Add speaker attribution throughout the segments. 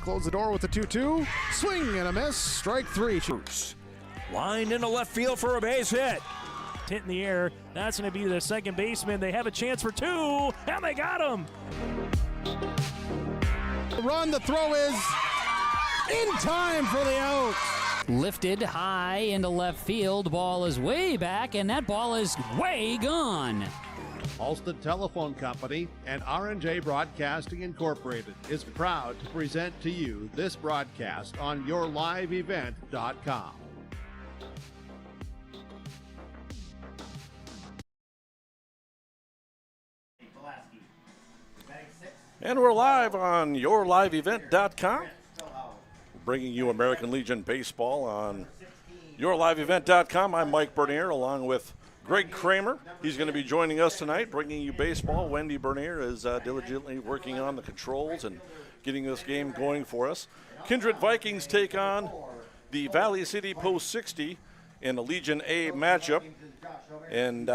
Speaker 1: Close the door with the 2-2. Swing and a miss. Strike three.
Speaker 2: Lined into left field for a base hit.
Speaker 3: Hit in the air. That's going to be the second baseman. They have a chance for two, and they got him.
Speaker 1: Run, the throw is in time for the out.
Speaker 4: Lifted high into left field. Ball is way back, and that ball is way gone.
Speaker 5: Halstead Telephone Company and R&J Broadcasting Incorporated is proud to present to you this broadcast on yourliveevent.com.
Speaker 6: And we're live on yourliveevent.com, bringing you American Legion Baseball on yourliveevent.com. I'm Mike Bernier along with Greg Kramer. He's going to be joining us tonight, bringing you baseball. Wendy Bernier is diligently working on the controls and getting this game going for us. Kindred Vikings take on the Valley City Post 60 in the Legion A matchup. And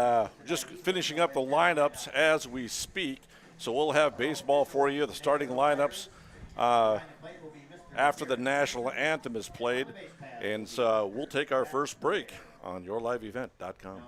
Speaker 6: just finishing up the lineups as we speak. So we'll have baseball for you, the starting lineups after the national anthem is played. And so we'll take our first break on yourliveevent.com.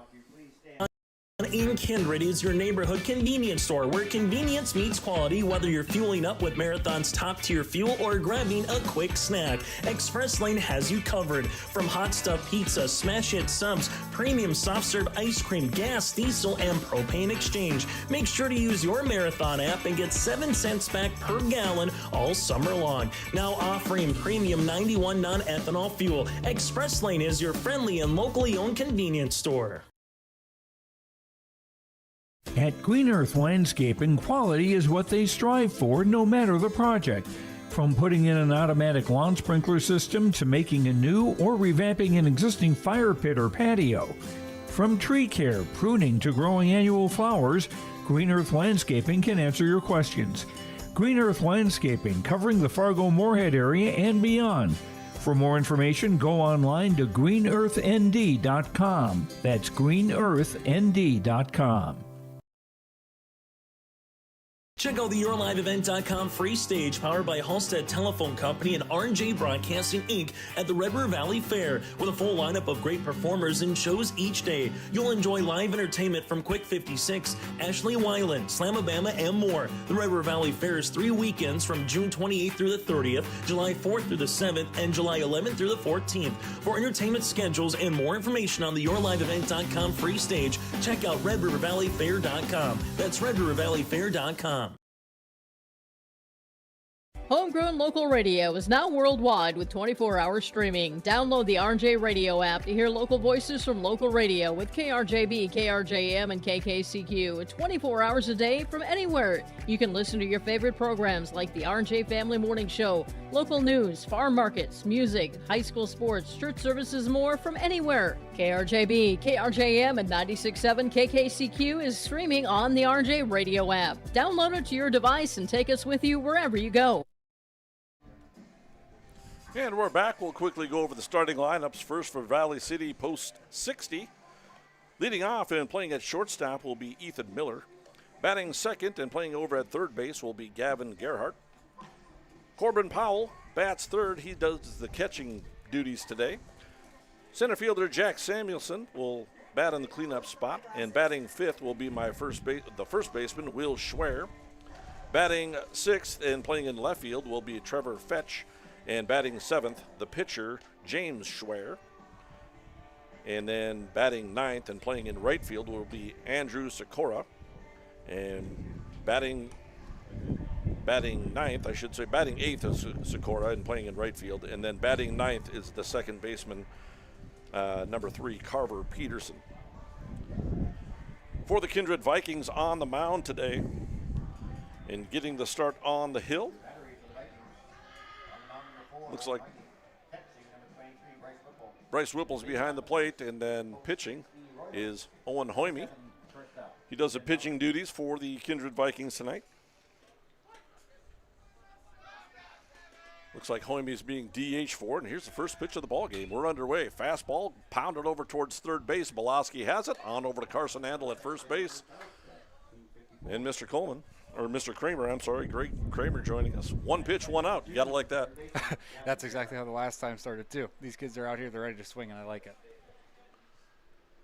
Speaker 2: In Kindred is your neighborhood convenience store where convenience meets quality, whether you're fueling up with Marathon's top-tier fuel or grabbing a quick snack. Express Lane has you covered. From hot stuff pizza, smash hit subs, premium soft serve ice cream, gas, diesel, and propane exchange. Make sure to use your Marathon app and get 7 cents back per gallon all summer long. Now offering premium 91 non-ethanol fuel. Express Lane is your friendly and locally owned convenience store.
Speaker 7: At Green Earth Landscaping, quality is what they strive for, no matter the project. From putting in an automatic lawn sprinkler system to making a new or revamping an existing fire pit or patio. From tree care, pruning to growing annual flowers, Green Earth Landscaping can answer your questions. Green Earth Landscaping, covering the Fargo-Moorhead area and beyond. For more information, go online to greenearthnd.com. That's greenearthnd.com.
Speaker 2: Check out the yourliveevent.com free stage powered by Halstead Telephone Company and R&J Broadcasting Inc. at the Red River Valley Fair with a full lineup of great performers and shows each day. You'll enjoy live entertainment from Quick 56, Ashley Weiland, Slamabama, and more. The Red River Valley Fair is 3 weekends from June 28th through the 30th, July 4th through the 7th, and July 11th through the 14th. For entertainment schedules and more information on the yourliveevent.com free stage, check out redrivervalleyfair.com. That's redrivervalleyfair.com.
Speaker 8: Homegrown local radio is now worldwide with 24-hour streaming. Download the RJ Radio app to hear local voices from local radio with KRJB, KRJM, and KKCQ 24 hours a day from anywhere. You can listen to your favorite programs like the RJ Family Morning Show, local news, farm markets, music, high school sports, church services, more from anywhere. KRJB, KRJM, and 96.7 KKCQ is streaming on the RJ Radio app. Download it to your device and take us with you wherever you go.
Speaker 6: And we're back. We'll quickly go over the starting lineups. First for Valley City Post 60. Leading off and playing at shortstop will be Ethan Miller. Batting second and playing over at third base will be Gavin Gerhardt. Corbin Powell bats third. He does the catching duties today. Center fielder Jack Samuelson will bat in the cleanup spot, and batting fifth will be the first baseman, Will Schwer. Batting sixth and playing in left field will be Trevor Fetch. And batting seventh, the pitcher, James Schwer. And then batting ninth and playing in right field will be Andrew Sikora. And batting eighth is Sikora and playing in right field. And then batting ninth is the second baseman, number 3, Carver Peterson. For the Kindred Vikings on the mound today and getting the start on the hill. Looks like Bryce Whipple's behind the plate, and then pitching is Owen Hoyme. He does the pitching duties for the Kindred Vikings tonight. Looks like Hoyme is being DH for it, and here's the first pitch of the ball game. We're underway. Fastball pounded over towards third base. Belowski has it on over to Carson Handel at first base. And Mr. Coleman, or Mr. Kramer, I'm sorry, Greg Kramer joining us. 1 pitch, 1 out. You got to like that.
Speaker 9: That's exactly how the last time started, too. These kids are out here, they're ready to swing, and I like it.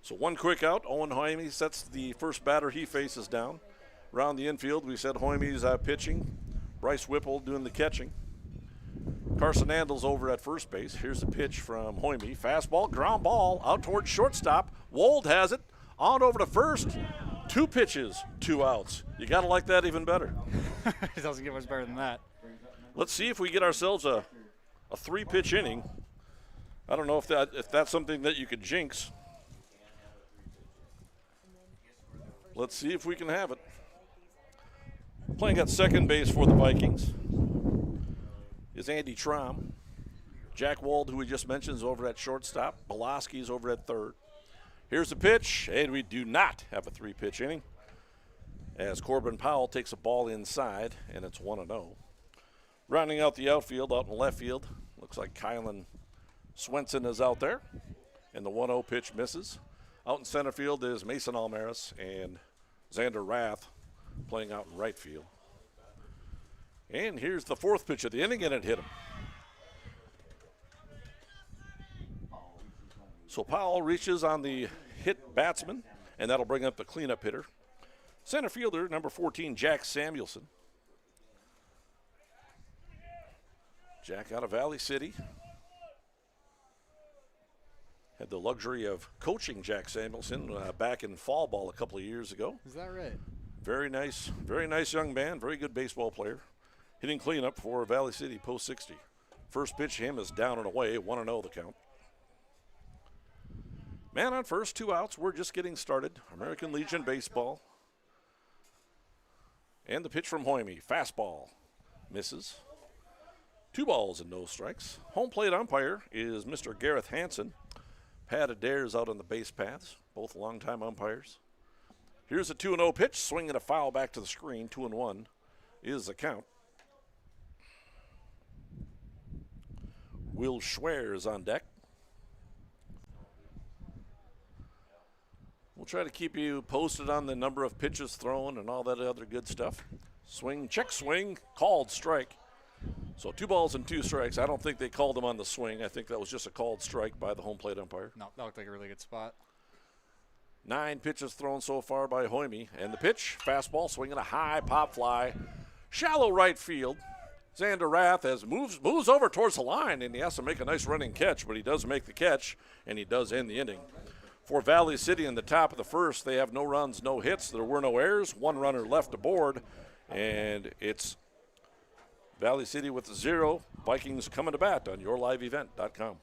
Speaker 6: So 1 quick out. Owen Hoyme sets the first batter he faces down. Around the infield, we said Hoyme's pitching. Bryce Whipple doing the catching. Carson Andel's over at first base. Here's the pitch from Hoyme. Fastball, ground ball, out towards shortstop. Wold has it. On over to first. 2 pitches, 2 outs. You got to like that even better.
Speaker 9: It doesn't get much better than that.
Speaker 6: Let's see if we get ourselves a 3-pitch inning. I don't know if that's something that you could jinx. Let's see if we can have it. Playing at second base for the Vikings is Andy Traum. Jack Wald, who we just mentioned, is over at shortstop. Belaski's over at third. Here's the pitch, and we do not have a 3-pitch inning as Corbin Powell takes a ball inside, and it's 1-0. Rounding out the outfield, out in left field, looks like Kylan Swenson is out there, and the 1-0 pitch misses. Out in center field is Mason Almaris and Xander Rath playing out in right field. And here's the 4th pitch of the inning, and it hit him. So Powell reaches on the hit batsman, and that'll bring up the cleanup hitter. Center fielder, number 14, Jack Samuelson. Jack out of Valley City. Had the luxury of coaching Jack Samuelson back in fall ball a couple of years ago.
Speaker 9: Is that right?
Speaker 6: Very nice young man, very good baseball player. Hitting cleanup for Valley City post 60. First pitch to him is down and away, 1-0 the count. Man on first, 2 outs. We're just getting started. American Legion baseball. And the pitch from Hoyme. Fastball. Misses. 2 balls and no strikes. Home plate umpire is Mr. Gareth Hansen. Pat Adair's out on the base paths. Both longtime umpires. Here's a 2-0 pitch. Swinging a foul back to the screen. 2-1 is the count. Will Schwer is on deck. We'll try to keep you posted on the number of pitches thrown and all that other good stuff. Swing, check swing, called strike. So 2 balls and 2 strikes. I don't think they called him on the swing. I think that was just a called strike by the home plate umpire.
Speaker 9: No, that looked like a really good spot.
Speaker 6: 9 pitches thrown so far by Hoyme. And the pitch, fastball, swinging a high pop fly. Shallow right field. Xander Rath moves over towards the line, and he has to make a nice running catch, but he does make the catch, and he does end the inning. For Valley City in the top of the first, they have no runs, no hits. There were no errors. 1 runner left aboard, and it's Valley City with 0. Vikings coming to bat on yourliveevent.com.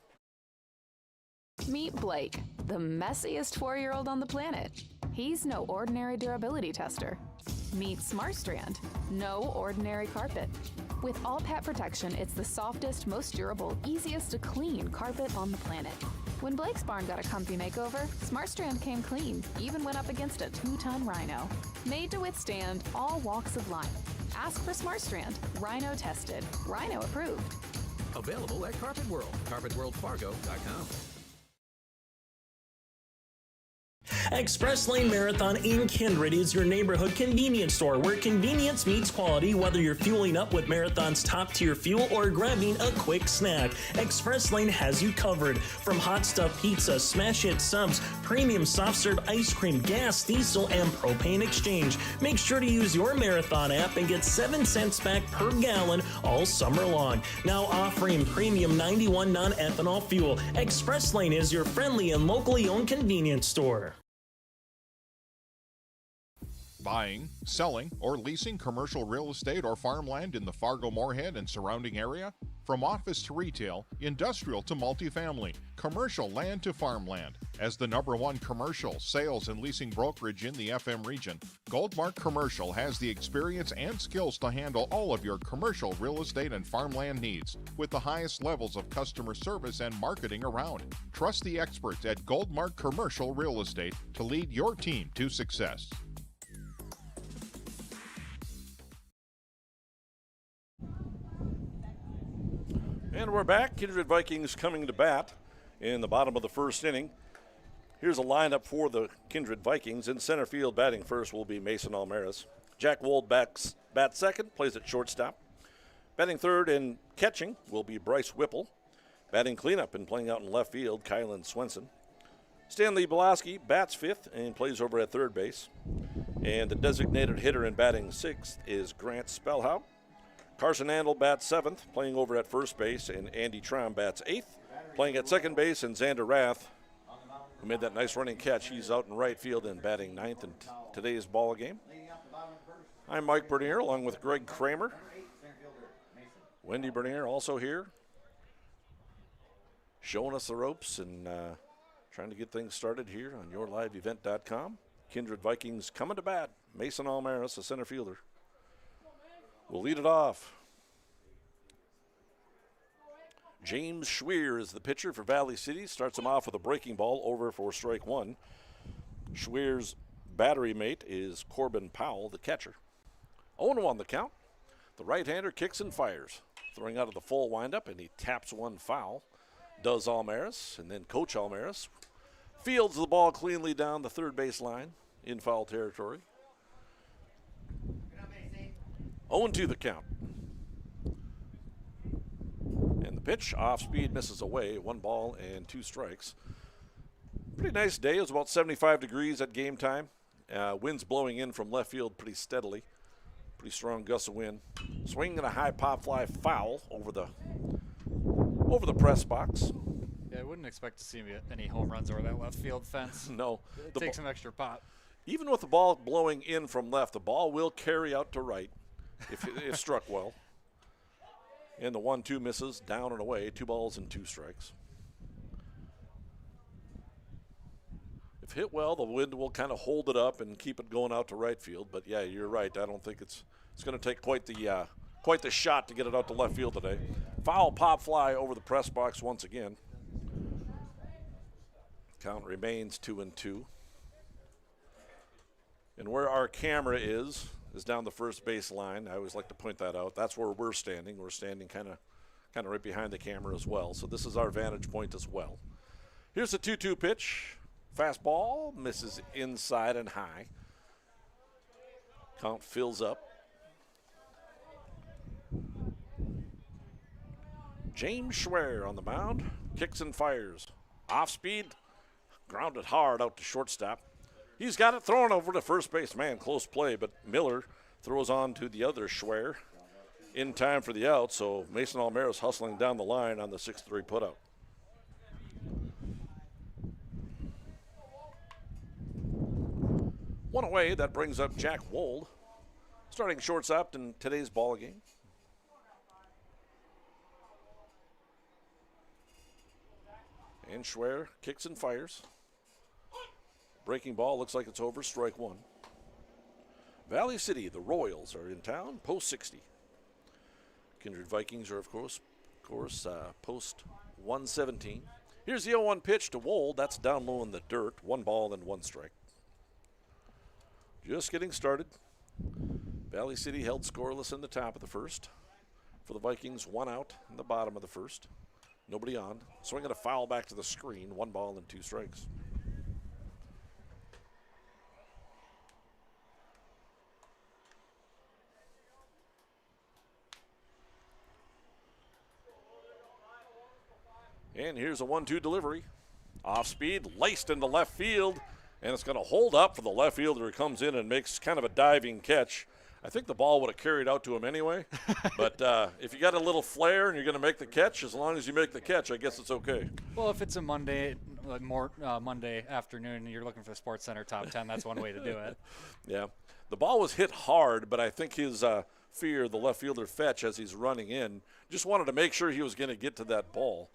Speaker 10: Meet Blake, the messiest 4-year-old on the planet. He's no ordinary durability tester. Meet SmartStrand, no ordinary carpet. With all pet protection, it's the softest, most durable, easiest to clean carpet on the planet. When Blake's barn got a comfy makeover, SmartStrand came clean, even went up against a 2-ton rhino. Made to withstand all walks of life. Ask for SmartStrand, rhino tested, rhino approved.
Speaker 11: Available at Carpet World, carpetworldfargo.com.
Speaker 2: Express Lane Marathon in Kindred is your neighborhood convenience store where convenience meets quality, whether you're fueling up with Marathon's top-tier fuel or grabbing a quick snack. Express Lane has you covered. From hot stuff pizza, smash hit subs, premium soft-serve ice cream, gas, diesel, and propane exchange. Make sure to use your Marathon app and get 7 cents back per gallon all summer long. Now offering premium 91 non-ethanol fuel. Express Lane is your friendly and locally owned convenience store.
Speaker 12: Buying, selling, or leasing commercial real estate or farmland in the Fargo-Moorhead and surrounding area? From office to retail, industrial to multifamily, commercial land to farmland. As the #1 commercial, sales, and leasing brokerage in the FM region, Goldmark Commercial has the experience and skills to handle all of your commercial real estate and farmland needs with the highest levels of customer service and marketing around. Trust the experts at Goldmark Commercial Real Estate to lead your team to success.
Speaker 6: And we're back. Kindred Vikings coming to bat in the bottom of the first inning. Here's a lineup for the Kindred Vikings. In center field, batting first will be Mason Almaris. Jack Wold bats second, plays at shortstop. Batting third and catching will be Bryce Whipple. Batting cleanup and playing out in left field, Kylan Swenson. Stanley Belaski bats fifth and plays over at third base. And the designated hitter in batting sixth is Grant Spellhout. Carson Andel bats seventh, playing over at first base, and Andy Traum bats eighth, playing at second base, and Xander Rath, who made that nice running catch, he's out in right field and batting ninth in today's ball game. I'm Mike Bernier along with Greg Kramer. Wendy Bernier also here, showing us the ropes and trying to get things started here on yourliveevent.com. Kindred Vikings coming to bat. Mason Almaris, the center fielder, will lead it off. James Schweer is the pitcher for Valley City. Starts him off with a breaking ball over for strike one. Schweer's battery mate is Corbin Powell, the catcher. 0-1 the count. The right-hander kicks and fires. Throwing out of the full windup, and he taps one foul. Does Almaris, and then Coach Almaris fields the ball cleanly down the third base line in foul territory. 0-2 the count. And the pitch, off speed, misses away. 1 ball and 2 strikes. Pretty nice day. It was about 75 degrees at game time. Winds blowing in from left field pretty steadily. Pretty strong gusts of wind. Swinging a high pop fly foul over the press box.
Speaker 9: Yeah, I wouldn't expect to see any home runs over that left field fence.
Speaker 6: No.
Speaker 9: It takes some extra pop.
Speaker 6: Even with the ball blowing in from left, the ball will carry out to right if struck well. And the 1-2 misses, down and away, 2 balls and 2 strikes. If hit well, the wind will kind of hold it up and keep it going out to right field. But yeah, you're right. I don't think it's going to take quite the shot to get it out to left field today. Foul pop fly over the press box once again. Count remains 2-2. And where our camera is down the first base line. I always like to point that out. That's where we're standing. We're standing kind of right behind the camera as well. So this is our vantage point as well. Here's the 2-2 pitch. Fastball misses inside and high. Count fills up. James Schweer on the mound. Kicks and fires. Off speed. Grounded hard out to shortstop. He's got it thrown over to first base. Man, close play, but Miller throws on to the other Schweer in time for the out, so Mason Almaris hustling down the line on the 6-3 putout. One away, that brings up Jack Wold, starting shortstop in today's ball game. And Schweer kicks and fires. Breaking ball, looks like it's over, strike one. Valley City, the Royals are in town, post 60. Kindred Vikings are, of course, post 117. Here's the 0-1 pitch to Wold. That's down low in the dirt. 1 ball and 1 strike. Just getting started. Valley City held scoreless in the top of the first. For the Vikings, 1 out in the bottom of the first. Nobody on. Swinging a foul back to the screen. 1 ball and 2 strikes. And here's a 1-2 delivery. Off speed, laced into left field, and it's going to hold up for the left fielder who comes in and makes kind of a diving catch. I think the ball would have carried out to him anyway, but if you got a little flair and you're going to make the catch, as long as you make the catch, I guess it's okay.
Speaker 9: Well, if it's a Monday afternoon and you're looking for the Sports Center top 10, that's one way to do it.
Speaker 6: Yeah. The ball was hit hard, but I think his fear, the left fielder Fetch, as he's running in, just wanted to make sure he was going to get to that ball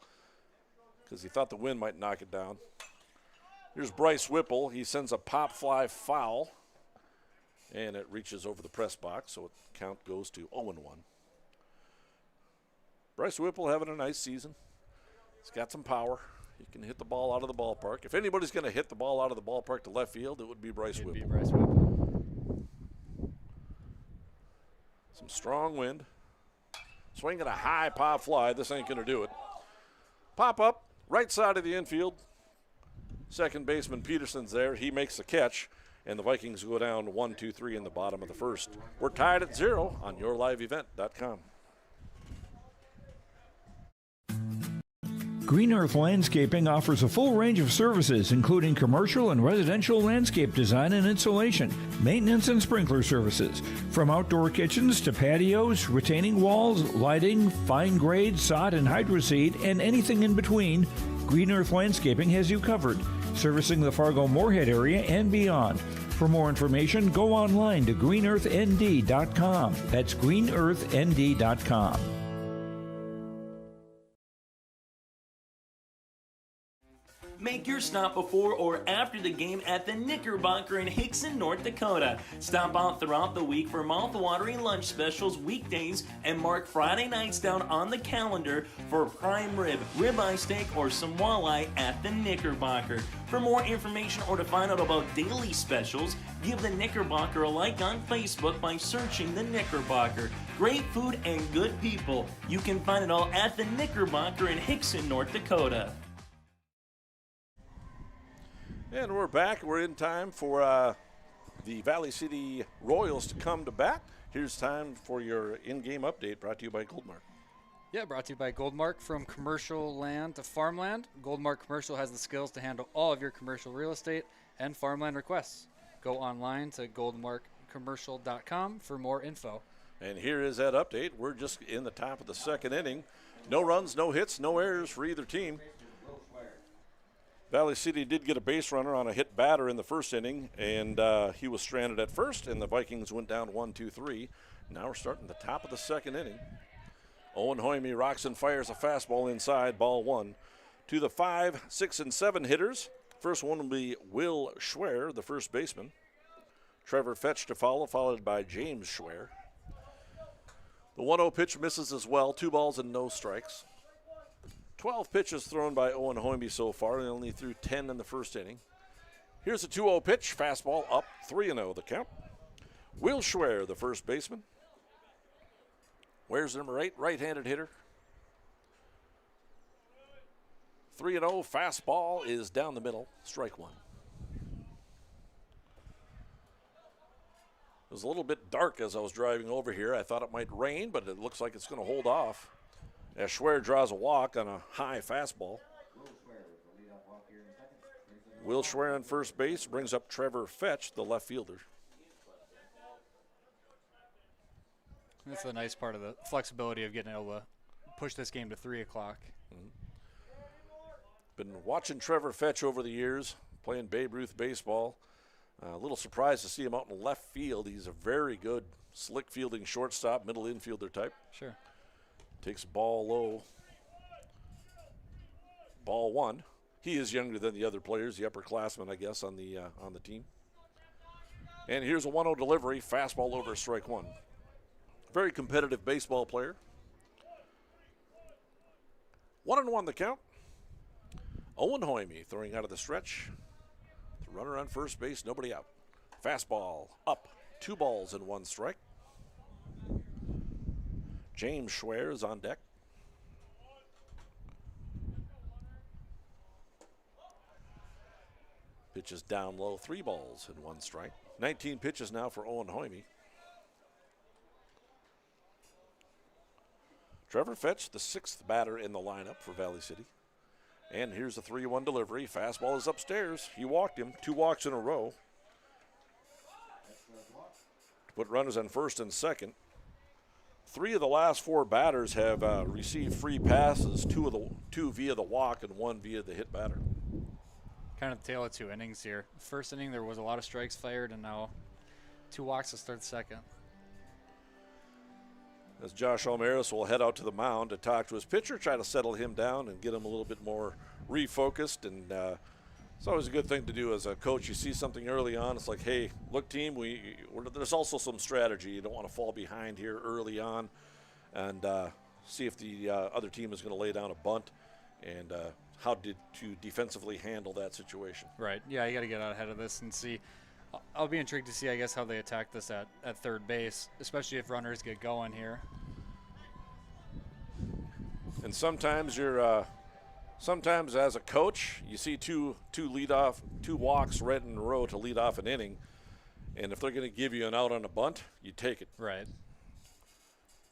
Speaker 6: because he thought the wind might knock it down. Here's Bryce Whipple. He sends a pop fly foul, and it reaches over the press box, so count goes to 0-1. Bryce Whipple having a nice season. He's got some power. He can hit the ball out of the ballpark. If anybody's going to hit the ball out of the ballpark to left field, it would be Bryce Whipple. Some strong wind. Swinging a high pop fly. This ain't going to do it. Pop up, right side of the infield. Second baseman Peterson's there. He makes the catch. and the Vikings go down 1-2-3 in the bottom of the first. We're tied at 0 on yourliveevent.com.
Speaker 7: Green Earth Landscaping offers a full range of services, including commercial and residential landscape design and installation, maintenance and sprinkler services. From outdoor kitchens to patios, retaining walls, lighting, fine grade, sod and hydroseed, and anything in between, Green Earth Landscaping has you covered, servicing the Fargo-Moorhead area and beyond. For more information, go online to greenearthnd.com. That's greenearthnd.com.
Speaker 2: Make your stop before or after the game at the Knickerbocker in Hickson, North Dakota. Stop out throughout the week for mouth-watering lunch specials weekdays and mark Friday nights down on the calendar for prime rib, ribeye steak, or some walleye at the Knickerbocker. For more information or to find out about daily specials, give the Knickerbocker a like on Facebook by searching the Knickerbocker. Great food and good people. You can find it all at the Knickerbocker in Hickson, North Dakota.
Speaker 6: And we're back. We're in time for the Valley City Royals to come to bat. Here's time for your in-game update brought to you by Goldmark.
Speaker 9: Yeah, brought to you by Goldmark. From commercial land to farmland, Goldmark Commercial has the skills to handle all of your commercial real estate and farmland requests. Go online to goldmarkcommercial.com for more info.
Speaker 6: And here is that update. We're just in the top of the second inning. No runs, no hits, no errors for either team. Valley City did get a base runner on a hit batter in the first inning, and he was stranded at first, and the Vikings went down 1-2-3. Now we're starting the top of the second inning. Owen Hoyme rocks and fires a fastball inside, ball one. To the 5, 6, and 7 hitters. First one will be Will Schwer, the first baseman. Trevor Fetch to follow, followed by James Schwer. The 1-0 pitch misses as well, 2 balls and no strikes. 12 pitches thrown by Owen Hoyme so far, and only threw 10 in the first inning. Here's a 2-0 pitch, fastball up, 3-0 the count. Will Schwer, the first baseman. Where's number 8, right-handed hitter. 3-0, fastball is down the middle, strike one. It was a little bit dark as I was driving over here. I thought it might rain, but it looks like it's going to hold off. As Schwer draws a walk on a high fastball. Will Schwer on first base brings up Trevor Fetch, the left fielder.
Speaker 9: That's the nice part of the flexibility of getting able to push this game to 3 o'clock.
Speaker 6: Been watching Trevor Fetch over the years, playing Babe Ruth baseball. A little surprised to see him out in left field. He's a very good slick fielding shortstop, middle infielder type.
Speaker 9: Sure.
Speaker 6: Takes ball low. Ball one. He is younger than the other players, the upperclassmen, I guess, on the team. And here's a 1-0 delivery, fastball over strike one. Very competitive baseball player. 1-1 the count. Owen Hoyme throwing out of the stretch. The runner on first base, nobody out. Fastball up, 2 balls and 1 strike. James Schwer is on deck. Pitches down low, 3 balls and 1 strike. 19 pitches now for Owen Hoyme. Trevor Fetch, the 6th batter in the lineup for Valley City. And here's a 3-1 delivery. Fastball is upstairs. He walked him, 2 walks in a row. To put runners on first and second. 3 of the last 4 batters have received free passes, 2 via the walk and 1 via the hit batter.
Speaker 9: Kind of the tale of 2 innings here. First inning, there was a lot of strikes fired, and now 2 walks to start the second.
Speaker 6: As Josh Almaris will head out to the mound to talk to his pitcher, try to settle him down and get him a little bit more refocused. And it's always a good thing to do as a coach. You see something early on, it's like, hey, look, team, there's also some strategy. You don't want to fall behind here early on and see if the other team is going to lay down a bunt and how to defensively handle that situation.
Speaker 9: Right. Yeah, you got to get out ahead of this and see. I'll be intrigued to see, I guess, how they attack this at third base, especially if runners get going here.
Speaker 6: And sometimes sometimes as a coach, you see two walks right in a row to lead off an inning. And if they're going to give you an out on a bunt, you take it.
Speaker 9: Right.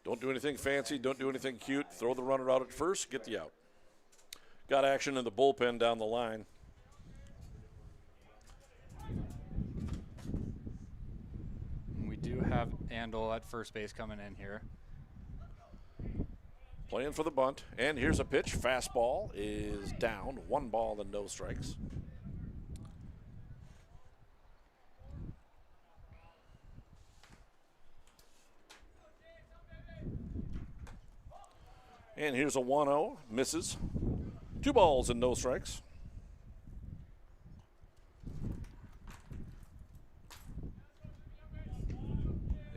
Speaker 6: Don't do anything fancy. Don't do anything cute. Throw the runner out at first. Get the out. Got action in the bullpen down the line.
Speaker 9: We do have Andel at first base coming in here.
Speaker 6: Playing for the bunt. And here's a pitch. Fastball is down. 1 ball and no strikes. And here's a 1-0. Misses. 2 balls and no strikes.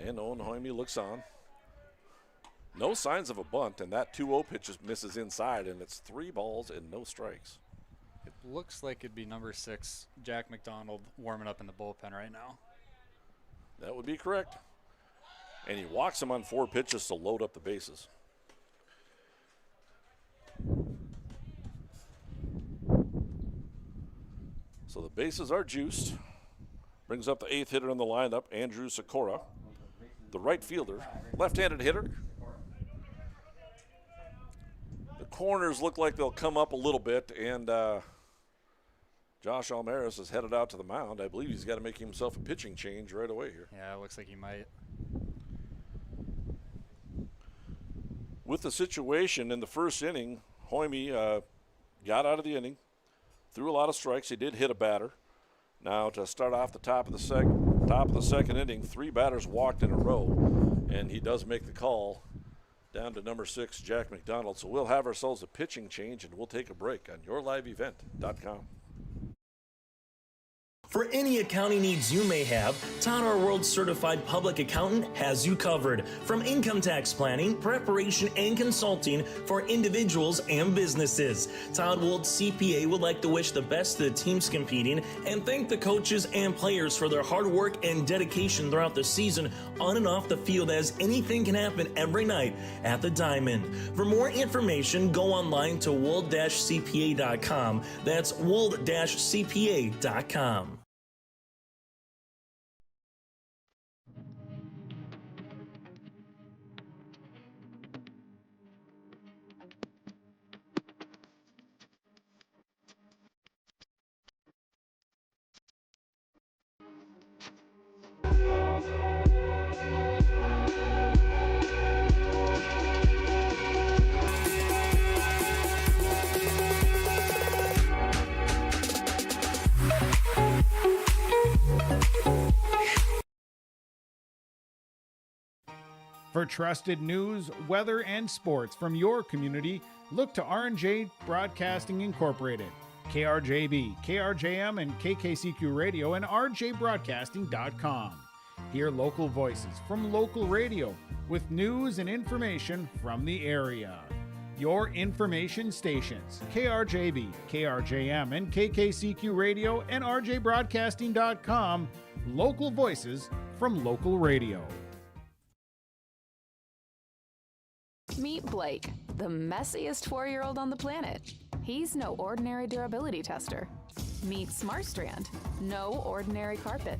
Speaker 6: And Owen Hoyme looks on. No signs of a bunt, and that 2-0 pitch just misses inside, and it's 3 balls and no strikes.
Speaker 9: It looks like it'd be number 6, Jack McDonald, warming up in the bullpen right now.
Speaker 6: That would be correct. And he walks him on 4 pitches to load up the bases. So the bases are juiced. Brings up the 8th hitter in the lineup, Andrew Sikora, the right fielder, left-handed hitter. The corners look like they'll come up a little bit, and Josh Almaris is headed out to the mound. I believe he's got to make himself a pitching change right away here.
Speaker 9: Yeah, it looks like he might.
Speaker 6: With the situation in the first inning, Hoyme got out of the inning, threw a lot of strikes. He did hit a batter. Now to start off the top of the second inning, 3 batters walked in a row, and he does make the call down to number 6, Jack McDonald. So we'll have ourselves a pitching change, and we'll take a break on yourliveevent.com.
Speaker 2: For any accounting needs you may have, Todd R. World Certified Public Accountant has you covered. From income tax planning, preparation, and consulting for individuals and businesses. Todd Wold CPA would like to wish the best to the teams competing and thank the coaches and players for their hard work and dedication throughout the season on and off the field, as anything can happen every night at the Diamond. For more information, go online to wold-cpa.com. That's wold-cpa.com.
Speaker 1: For trusted news, weather, and sports from your community, look to R&J Broadcasting Incorporated, KRJB, KRJM, and KKCQ Radio, and rjbroadcasting.com. Hear local voices from local radio with news and information from the area. Your information stations, KRJB, KRJM, and KKCQ Radio, and rjbroadcasting.com. Local voices from local radio.
Speaker 10: Meet Blake, the messiest 4-year-old on the planet. He's no ordinary durability tester. Meet SmartStrand, no ordinary carpet.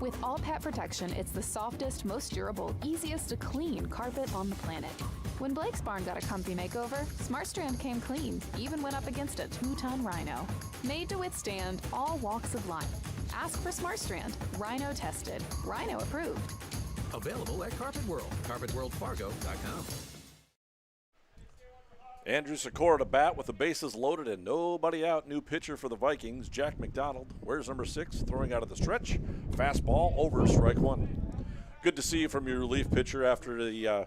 Speaker 10: With all pet protection, it's the softest, most durable, easiest to clean carpet on the planet. When Blake's barn got a comfy makeover, SmartStrand came clean, even went up against a 2-ton rhino. Made to withstand all walks of life. Ask for SmartStrand, rhino tested, rhino approved.
Speaker 11: Available at Carpet World, carpetworldfargo.com.
Speaker 6: Andrew Sikora to bat with the bases loaded and nobody out. New pitcher for the Vikings, Jack McDonald. Where's number 6? Throwing out of the stretch. Fastball over, strike 1. Good to see you from your relief pitcher after a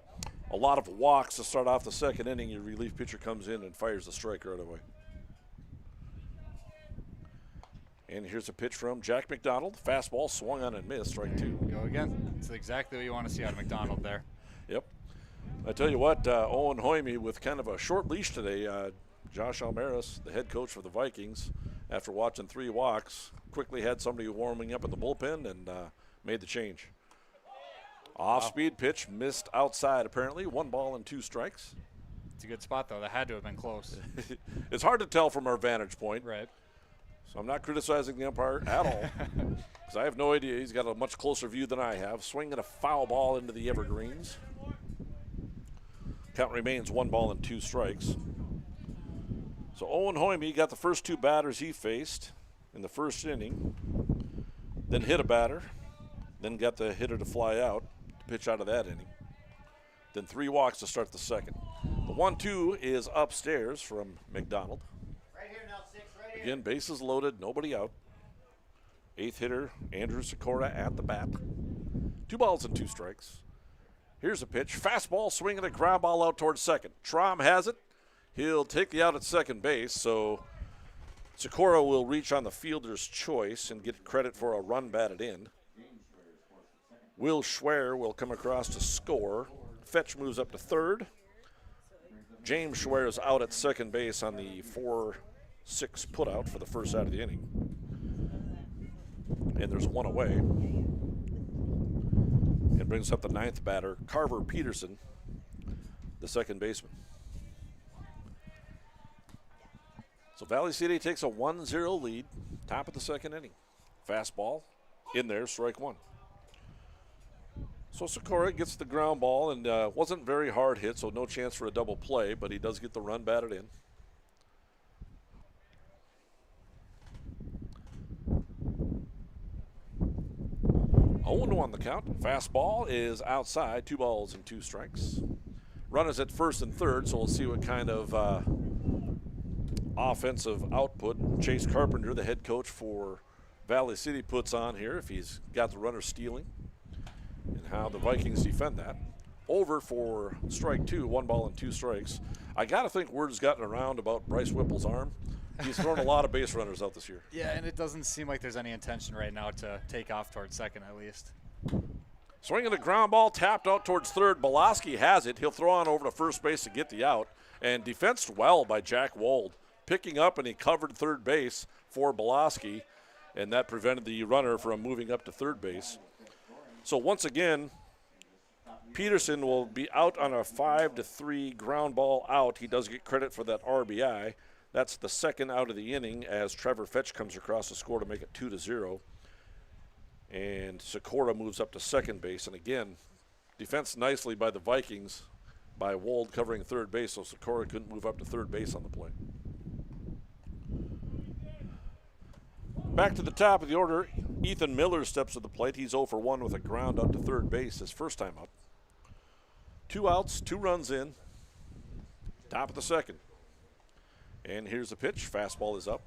Speaker 6: lot of walks to start off the second inning. Your relief pitcher comes in and fires the strike right away. And here's a pitch from Jack McDonald. Fastball swung on and missed, strike 2.
Speaker 9: Go again. That's exactly what you want to see out of McDonald there.
Speaker 6: Yep. I tell you what, Owen Hoyme with kind of a short leash today. Josh Almaris, the head coach for the Vikings, after watching 3 walks, quickly had somebody warming up in the bullpen and made the change. Off-speed pitch, missed outside apparently. 1 ball and 2 strikes.
Speaker 9: It's a good spot, though. That had to have been close.
Speaker 6: It's hard to tell from our vantage point.
Speaker 9: Right.
Speaker 6: So I'm not criticizing the umpire at all because I have no idea. He's got a much closer view than I have. Swinging a foul ball into the evergreens. Count remains 1 ball and 2 strikes. So Owen Hoyme got the first 2 batters he faced in the first inning, then hit a batter, then got the hitter to fly out to pitch out of that inning. Then 3 walks to start the second. The 1-2 is upstairs from McDonald. Again, bases loaded, nobody out. 8th hitter, Andrew Sikora at the bat. 2 balls and 2 strikes. Here's a pitch. Fastball swinging a ground ball out towards second. Traum has it. He'll take the out at second base, so Sikora will reach on the fielder's choice and get credit for a run batted in. Will Schwer will come across to score. Fetch moves up to third. James Schwer is out at second base on the 4-6 putout for the first out of the inning. And there's 1 away. And brings up the 9th batter, Carver Peterson, the second baseman. So Valley City takes a 1-0 lead, top of the second inning. Fastball in there, strike 1. So Sikora gets the ground ball and wasn't very hard hit, so no chance for a double play, but he does get the run batted in. Oh, on the count. Fastball is outside, 2 balls and 2 strikes. Runners at first and third, so we'll see what kind of offensive output Chase Carpenter, the head coach for Valley City, puts on here if he's got the runner stealing, and how the Vikings defend that. Over for strike 2, 1 ball and 2 strikes. I got to think word's gotten around about Bryce Whipple's arm. He's thrown a lot of base runners out this year.
Speaker 9: Yeah, and it doesn't seem like there's any intention right now to take off towards second at least.
Speaker 6: Swinging a ground ball, tapped out towards third. Boloski has it. He'll throw on over to first base to get the out. And defensed well by Jack Wold. Picking up, and he covered third base for Boloski, and that prevented the runner from moving up to third base. So once again, Peterson will be out on a 5-3 ground ball out. He does get credit for that RBI. That's the second out of the inning as Trevor Fetch comes across the score to make it 2-0. And Sikora moves up to second base. And again, defense nicely by the Vikings by Wold covering third base, so Sikora couldn't move up to third base on the play. Back to the top of the order, Ethan Miller steps to the plate. He's 0 for 1 with a ground out to third base his first time up. 2 outs, 2 runs in. Top of the second. And here's the pitch. Fastball is up.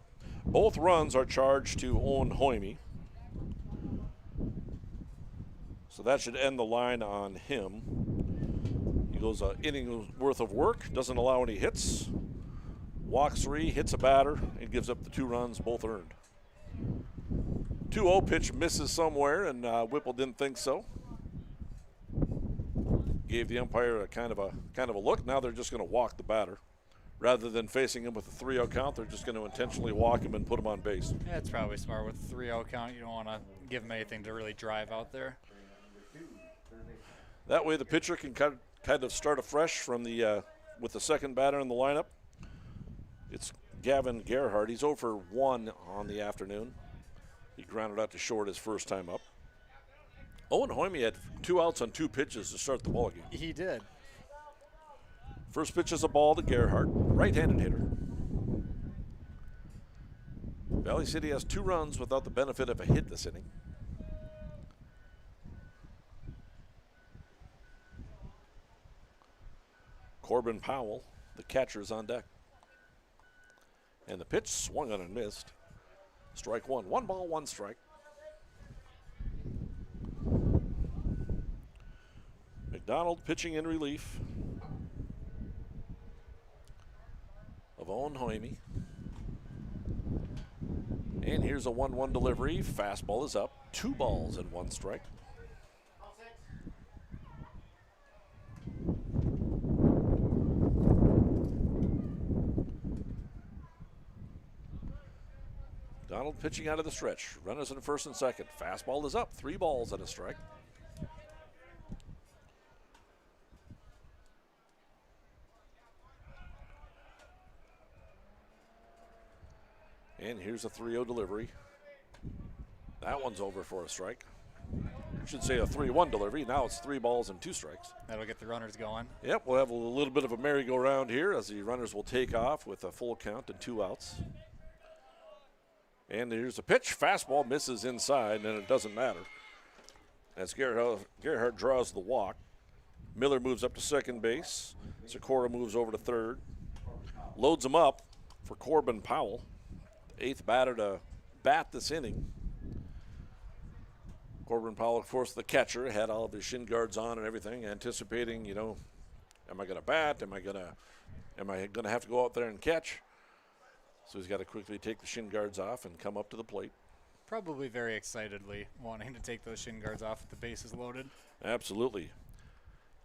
Speaker 6: Both runs are charged to Owen Hoyme. So that should end the line on him. He goes an inning worth of work, doesn't allow any hits. Walks 3, hits a batter, and gives up the 2 runs, both earned. 2-0 pitch misses somewhere, and Whipple didn't think so. Gave the umpire a kind of a look. Now they're just going to walk the batter. Rather than facing him with a 3-0 count, they're just going to intentionally walk him and put him on base.
Speaker 9: Yeah, it's probably smart with a 3-0 count. You don't want to give him anything to really drive out there.
Speaker 6: That way the pitcher can kind of start afresh from the with the second batter in the lineup. It's Gavin Gerhardt. He's 0 for 1 on the afternoon. He grounded out to short his first time up. Owen Hoyme had 2 outs on 2 pitches to start the ball game.
Speaker 9: He did.
Speaker 6: First pitch is a ball to Gerhardt, right-handed hitter. Valley City has 2 runs without the benefit of a hit this inning. Corbin Powell, the catcher, is on deck. And the pitch swung on and missed. Strike 1. 1 ball, 1 strike. McDonald pitching in relief of Owen Hoyme. And here's a 1-1 delivery. Fastball is up. 2 balls and 1 strike. Donald pitching out of the stretch. Runners in first and second. Fastball is up. 3 balls and a strike. And here's a 3-0 delivery. That one's over for a strike. I should say a 3-1 delivery. Now it's 3 balls and 2 strikes.
Speaker 9: That'll get the runners going.
Speaker 6: Yep, we'll have a little bit of a merry-go-round here as the runners will take off with a full count and 2 outs. And here's a pitch. Fastball misses inside, and it doesn't matter. As Gerhardt draws the walk. Miller moves up to second base. Sikora moves over to third. Loads him up for Corbin Powell. 8th batter to bat this inning. Corbin Powell, of course, the catcher, had all of his shin guards on and everything, anticipating, am I going to bat? Am I going to have to go out there and catch? So he's got to quickly take the shin guards off and come up to the plate.
Speaker 9: Probably very excitedly wanting to take those shin guards off if the base is loaded.
Speaker 6: Absolutely.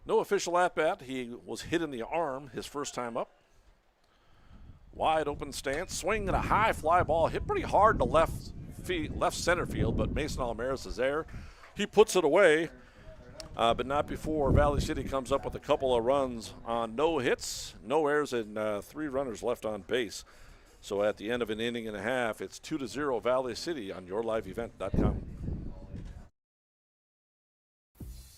Speaker 6: No official at-bat. He was hit in the arm his first time up. Wide open stance, swing and a high fly ball, hit pretty hard to left center field, but Mason Almaris is there. He puts it away, but not before Valley City comes up with a couple of runs on no hits, no errors, and 3 runners left on base. So at the end of an inning and a half, it's 2-0 Valley City on yourliveevent.com.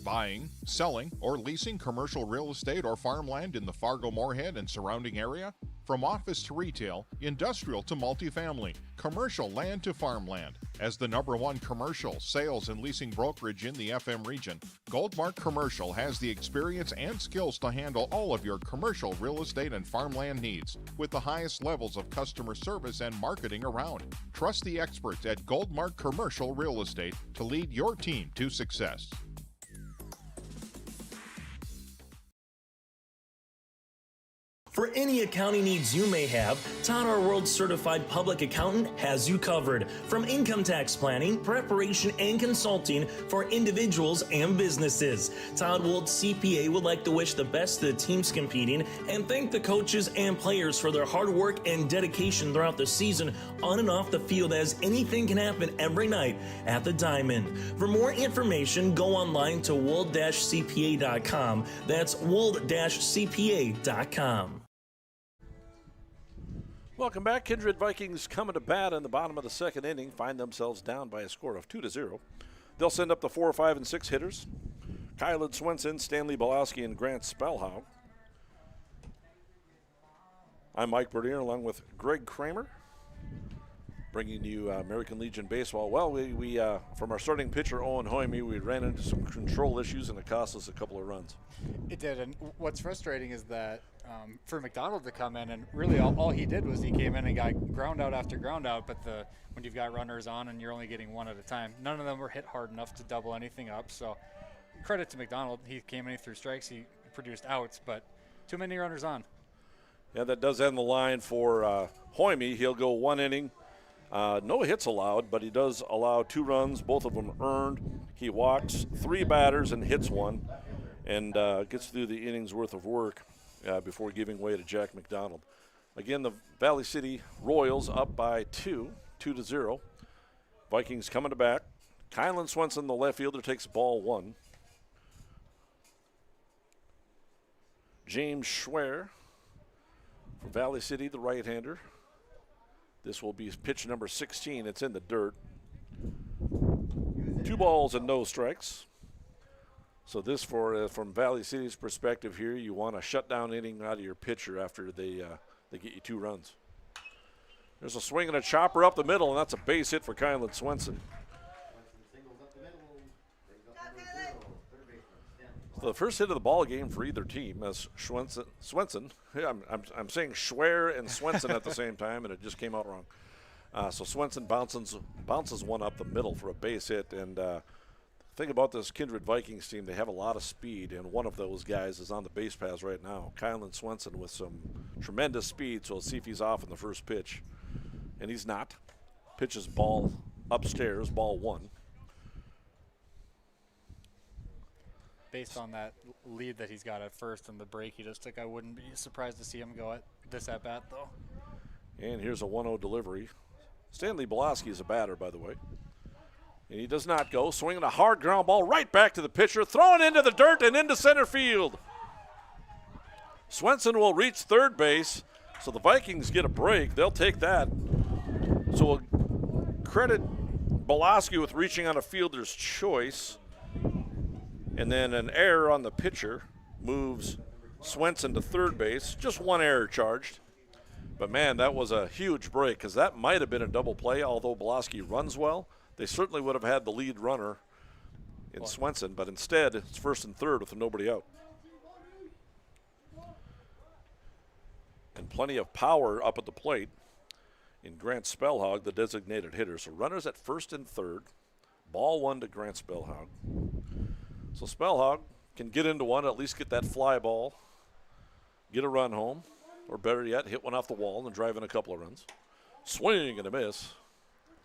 Speaker 12: Buying, selling, or leasing commercial real estate or farmland in the Fargo-Moorhead and surrounding area? From office to retail, industrial to multifamily, commercial land to farmland. As the #1 commercial, sales, and leasing brokerage in the FM region, Goldmark Commercial has the experience and skills to handle all of your commercial real estate and farmland needs with the highest levels of customer service and marketing around. Trust the experts at Goldmark Commercial Real Estate to lead your team to success.
Speaker 2: For any accounting needs you may have, Todd R. World Certified Public Accountant has you covered. From income tax planning, preparation, and consulting for individuals and businesses. Todd Wold CPA would like to wish the best to the teams competing and thank the coaches and players for their hard work and dedication throughout the season on and off the field, as anything can happen every night at the Diamond. For more information, go online to wold-cpa.com. That's wold-cpa.com.
Speaker 6: Welcome back. Kindred Vikings coming to bat in the bottom of the second inning, find themselves down by a score of 2-0. They'll send up the 4, 5, and 6 hitters. Kylan Swenson, Stanley Belowski, and Grant Spellhow. I'm Mike Bernier along with Greg Kramer, bringing you American Legion Baseball. Well, we from our starting pitcher, Owen Hoyme, we ran into some control issues, and it cost us a couple of runs.
Speaker 9: It did, and what's frustrating is that for McDonald to come in, and really all he did was he came in and got ground out after ground out, but when you've got runners on and you're only getting one at a time, none of them were hit hard enough to double anything up. So credit to McDonald. He came in, he threw strikes, he produced outs, but too many runners on.
Speaker 6: Yeah, that does end the line for Hoyme. He'll go 1 inning. No hits allowed, but he does allow 2 runs, both of them earned. He walks 3 batters and hits 1, and gets through the inning's worth of work before giving way to Jack McDonald. Again, the Valley City Royals up by 2-0. Vikings coming to bat. Kylan Swenson, the left fielder, takes ball 1. James Schwer for Valley City, the right-hander. This will be pitch number 16. It's in the dirt. 2 balls and no strikes. So this, from Valley City's perspective here, you want a shutdown inning out of your pitcher after they get you 2 runs. There's a swing and a chopper up the middle, and that's a base hit for Kylan Swenson. So the first hit of the ball game for either team, as Swenson. I'm saying Schwer and Swenson at the same time, and it just came out wrong. So Swenson bounces one up the middle for a base hit, and think about this Kindred Vikings team. They have a lot of speed, and one of those guys is on the base paths right now. Kylan Swenson with some tremendous speed, so let's see if he's off in the first pitch. And he's not. Pitches ball upstairs, ball 1.
Speaker 9: Based on that lead that he's got at first and the break he just took, I wouldn't be surprised to see him go at this at bat, though.
Speaker 6: And here's a 1-0 delivery. Stanley Belowski is a batter, by the way. And he does not go. Swinging a hard ground ball right back to the pitcher, throwing into the dirt and into center field. Swenson will reach third base, so the Vikings get a break. They'll take that. So we'll credit Boloski with reaching on a fielder's choice, and then an error on the pitcher moves Swenson to third base. Just one error charged. But, man, that was a huge break because that might have been a double play, although Boloski runs well. They certainly would have had the lead runner in Swenson, but instead it's first and third with nobody out. And plenty of power up at the plate in Grant Spellhog, the designated hitter. So runners at first and third. Ball one to Grant Spellhog. So Spellhog can get into one, at least get that fly ball, get a run home, or better yet, hit one off the wall and drive in a couple of runs. Swing and a miss.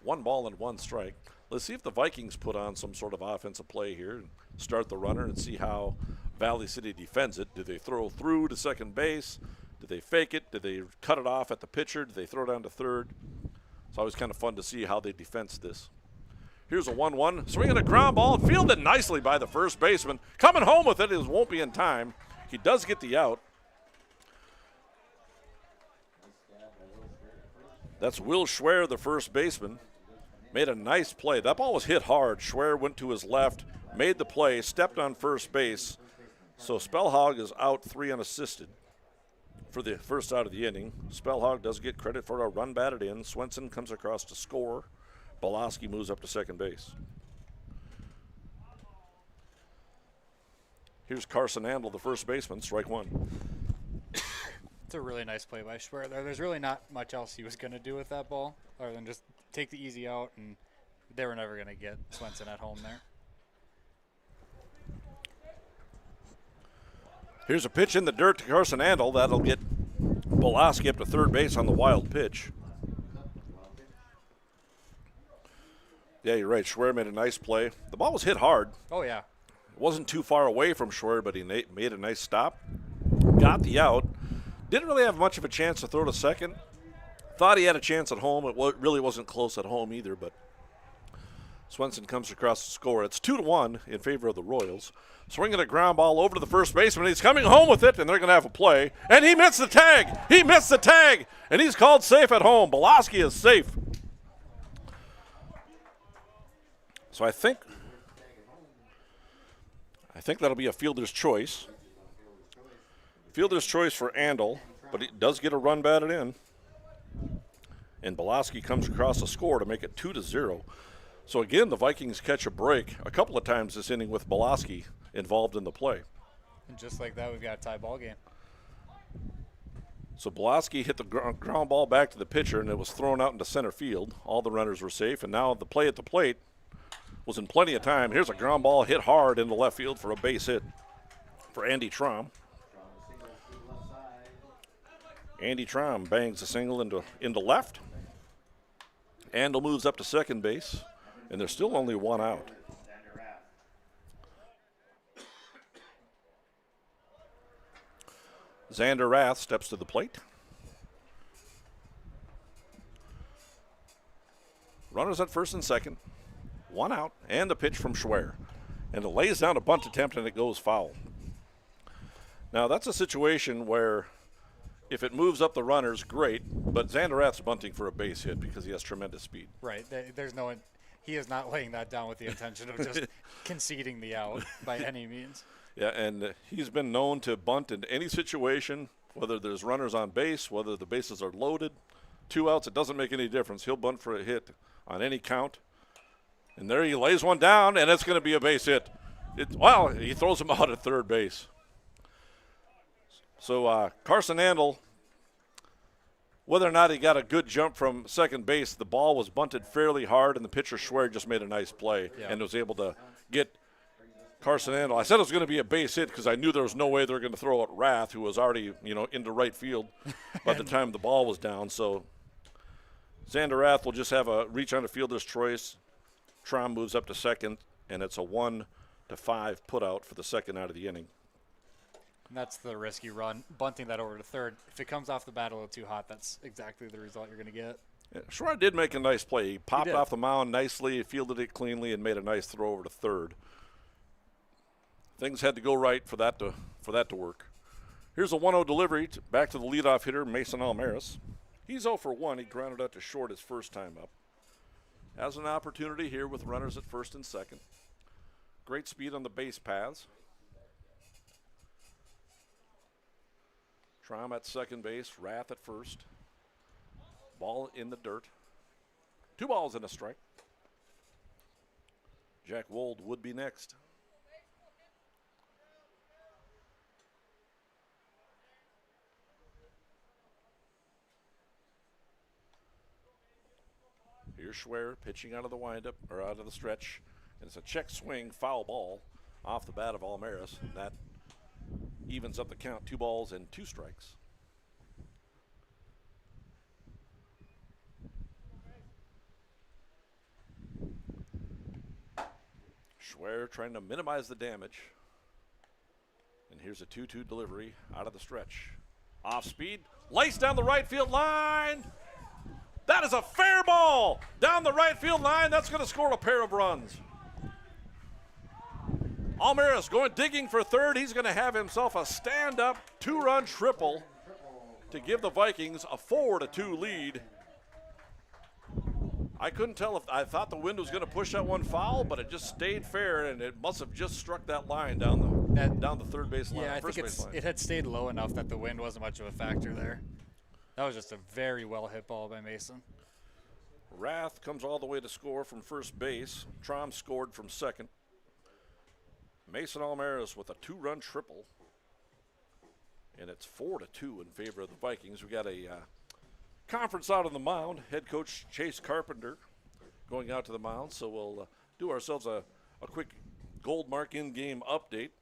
Speaker 6: 1 ball and 1 strike. Let's see if the Vikings put on some sort of offensive play here and start the runner and see how Valley City defends it. Do they throw through to second base? Do they fake it? Do they cut it off at the pitcher? Do they throw it down to third? It's always kind of fun to see how they defense this. Here's a 1-1. Swinging a ground ball, fielded nicely by the first baseman. Coming home with it, it won't be in time. He does get the out. That's Will Schwer, the first baseman. Made a nice play. That ball was hit hard. Schwer went to his left, made the play, stepped on first base. So Spellhog is out 3 unassisted for the first out of the inning. Spellhog does get credit for a run batted in. Swenson comes across to score. Boloski moves up to second base. Here's Carson Andel, the first baseman, strike 1.
Speaker 9: It's a really nice play by Schwer. There's really not much else he was going to do with that ball other than just take the easy out, and they were never going to get Swenson at home there.
Speaker 6: Here's a pitch in the dirt to Carson Andel. That'll get Boloski up to third base on the wild pitch. Yeah, you're right. Schwer made a nice play. The ball was hit hard.
Speaker 9: Oh, yeah.
Speaker 6: It wasn't too far away from Schwer, but he made a nice stop. Got the out. Didn't really have much of a chance to throw to second. Thought he had a chance at home. It really wasn't close at home either, but Swenson comes across to score. It's 2-1 in favor of the Royals. Swinging a ground ball over to the first baseman. He's coming home with it, and they're going to have a play. And he missed the tag. He missed the tag, and he's called safe at home. Boloski is safe. So I think that'll be a fielder's choice. Fielder's choice for Andel, but he does get a run batted in. And Boloski comes across the score to make it 2-0. So again, the Vikings catch a break a couple of times this inning with Boloski involved in the play.
Speaker 9: And just like that, we've got a tie ball game.
Speaker 6: So Boloski hit the ground ball back to the pitcher, and it was thrown out into center field. All the runners were safe, and now the play at the plate was in plenty of time. Here's a ground ball hit hard into left field for a base hit for Andy Traum. Andy Traum bangs a single into left. Andel moves up to second base, and there's still only 1 out. Xander Rath steps to the plate. Runners at first and second. 1 out, and the pitch from Schwer. And it lays down a bunt attempt, and it goes foul. Now, that's a situation where if it moves up the runners, great, but Xander Rath's bunting for a base hit because he has tremendous speed.
Speaker 9: Right. He is not laying that down with the intention of just conceding the out by any means.
Speaker 6: Yeah, and he's been known to bunt in any situation, whether there's runners on base, whether the bases are loaded. 2 outs, it doesn't make any difference. He'll bunt for a hit on any count. And there he lays one down, and it's going to be a base hit. He throws him out at third base. So Carson Andel, whether or not he got a good jump from second base, the ball was bunted fairly hard, and the pitcher Schwer just made a nice play and was able to get Carson Andel. I said it was going to be a base hit because I knew there was no way they were going to throw out Rath, who was already into right field by the time the ball was down. So Xander Rath will just have a reach on a fielder's choice. Traum moves up to second, and it's a 1-5 put out for the second out of the inning.
Speaker 9: And that's the risky run, bunting that over to third. If it comes off the bat a little too hot, that's exactly the result you're going to get.
Speaker 6: Yeah, Schwer did make a nice play. He popped off the mound nicely, fielded it cleanly, and made a nice throw over to third. Things had to go right for that to work. Here's a 1-0 delivery back to the leadoff hitter, Mason Almaris. He's 0 for 1. He grounded out to short his first time up. Has an opportunity here with runners at first and second. Great speed on the base paths. Traum at second base, Rath at first. Ball in the dirt. 2 balls and a strike. Jack Wold would be next. Here's Schwer pitching out of the windup, or out of the stretch. And it's a check swing, foul ball off the bat of Almaris. That evens up the count, 2 balls and 2 strikes. Schwer trying to minimize the damage. And here's a 2-2 delivery out of the stretch. Off speed, laced down the right field line. That is a fair ball down the right field line. That's going to score a pair of runs. Almaris going digging for third. He's going to have himself a stand-up 2-run triple to give the Vikings a 4-2 lead. I couldn't tell if I thought the wind was going to push that one foul, but it just stayed fair, and it must have just struck that line down the third base line.
Speaker 9: Yeah, I think it had stayed low enough that the wind wasn't much of a factor there. That was just a very well hit ball by Mason.
Speaker 6: Rath comes all the way to score from first base. Traum scored from second. Mason Almaris with a 2-run triple. And it's 4-2 in favor of the Vikings. We got a conference out on the mound. Head coach Chase Carpenter going out to the mound. So we'll do ourselves a quick Goldmark in-game update.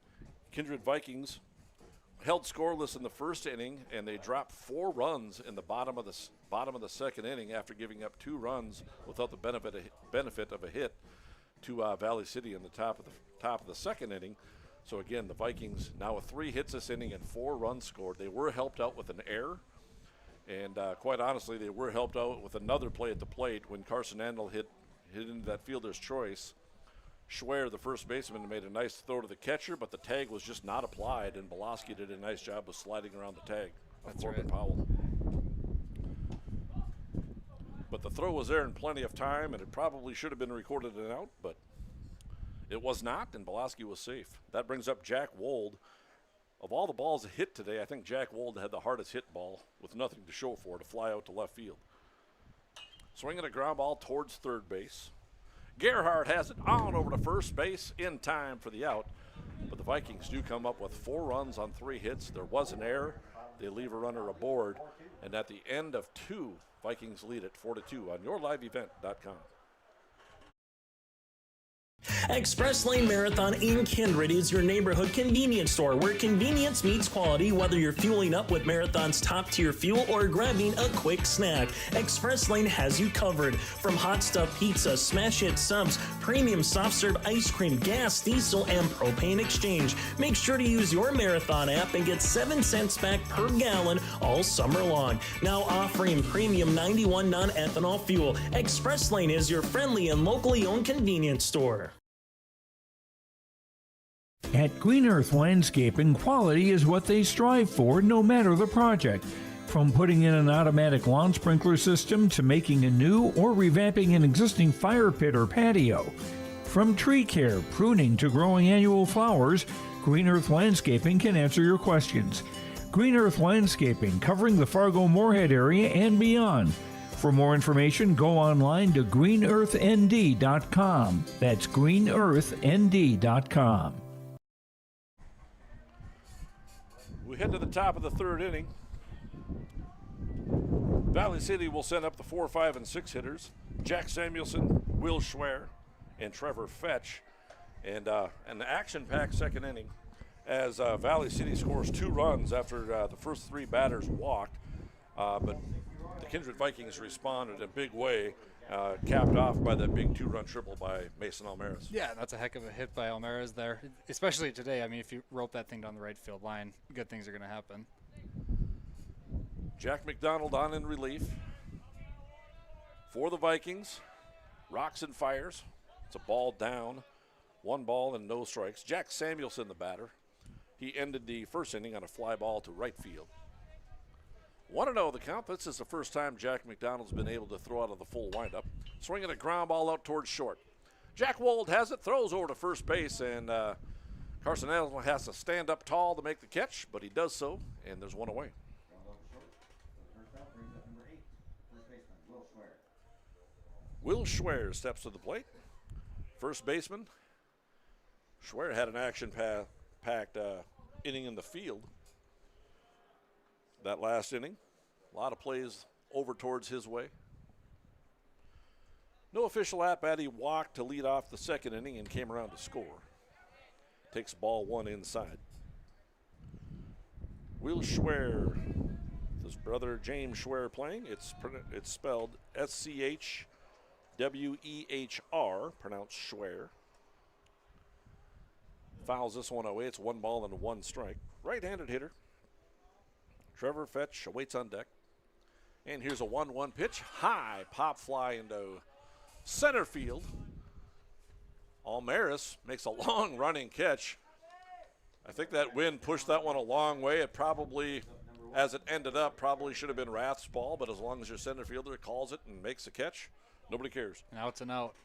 Speaker 6: Kindred Vikings held scoreless in the first inning, and they dropped 4 runs in the bottom of the second inning after giving up 2 runs without the benefit of a hit to Valley City in the top of the second inning. So again, the Vikings now with 3 hits this inning and 4 runs scored. They were helped out with an error, and quite honestly, they were helped out with another play at the plate when Carson Andel hit into that fielder's choice. Schwer, the first baseman, made a nice throw to the catcher, but the tag was just not applied, and Boloski did a nice job of sliding around the tag of Corbin Powell. But the throw was there in plenty of time, and it probably should have been recorded an out, but it was not, and Boloski was safe. That brings up Jack Wold. Of all the balls hit today, I think Jack Wold had the hardest hit ball with nothing to show for it, to fly out to left field. Swinging a ground ball towards third base. Gerhardt has it on over to first base in time for the out. But the Vikings do come up with 4 runs on 3 hits. There was an error. They leave a runner aboard. And at the end of 2, Vikings lead at 4-2 on yourliveevent.com.
Speaker 2: Express Lane Marathon in Kindred is your neighborhood convenience store where convenience meets quality, whether you're fueling up with Marathon's top-tier fuel or grabbing a quick snack. Express Lane has you covered. From hot stuff pizza, smash hit subs, premium soft serve ice cream, gas, diesel, and propane exchange. Make sure to use your Marathon app and get 7 cents back per gallon all summer long. Now offering premium 91 non-ethanol fuel. Express Lane is your friendly and locally owned convenience store.
Speaker 7: At Green Earth Landscaping, quality is what they strive for, no matter the project. From putting in an automatic lawn sprinkler system to making a new or revamping an existing fire pit or patio. From tree care, pruning to growing annual flowers, Green Earth Landscaping can answer your questions. Green Earth Landscaping, covering the Fargo-Moorhead area and beyond. For more information, go online to greenearthnd.com. That's greenearthnd.com.
Speaker 6: We head to the top of the third inning. Valley City will send up the 4, 5, and 6 hitters. Jack Samuelson, Will Schwer, and Trevor Fetch. And an action-packed second inning as Valley City scores 2 runs after the first 3 batters walked. But the Kindred Vikings responded in a big way, capped off by that big 2-run triple by Mason Almaris.
Speaker 9: Yeah, that's a heck of a hit by Almaris there, especially today. I mean, if you rope that thing down the right field line, good things are going to happen.
Speaker 6: Jack McDonald on in relief for the Vikings. Rocks and fires. It's a ball down. 1 ball and no strikes. Jack Samuelson, the batter. He ended the first inning on a fly ball to right field. 1-0 the count. This is the first time Jack McDonald's been able to throw out of the full windup. Swinging a ground ball out towards short. Jack Wold has it, throws over to first base, and Carson Allen has to stand up tall to make the catch, but he does so, and there's one away. Will Schwer steps to the plate. First baseman. Schwer had an action-packed inning in the field that last inning. A lot of plays over towards his way. No official at-bat. He walked to lead off the second inning and came around to score. Takes ball one inside. Will Schwer, his brother James Schwer playing. It's spelled S-C-H-W-E-H-R, pronounced Schwer. Fouls this one away. It's 1 ball and 1 strike. Right-handed hitter. Trevor Fetch awaits on deck. And here's a 1-1 pitch. High pop fly into center field. Almaris makes a long running catch. I think that wind pushed that one a long way. It probably, as it ended up, probably should have been Rath's ball, but as long as your center fielder calls it and makes a catch, nobody cares.
Speaker 9: Now it's an out.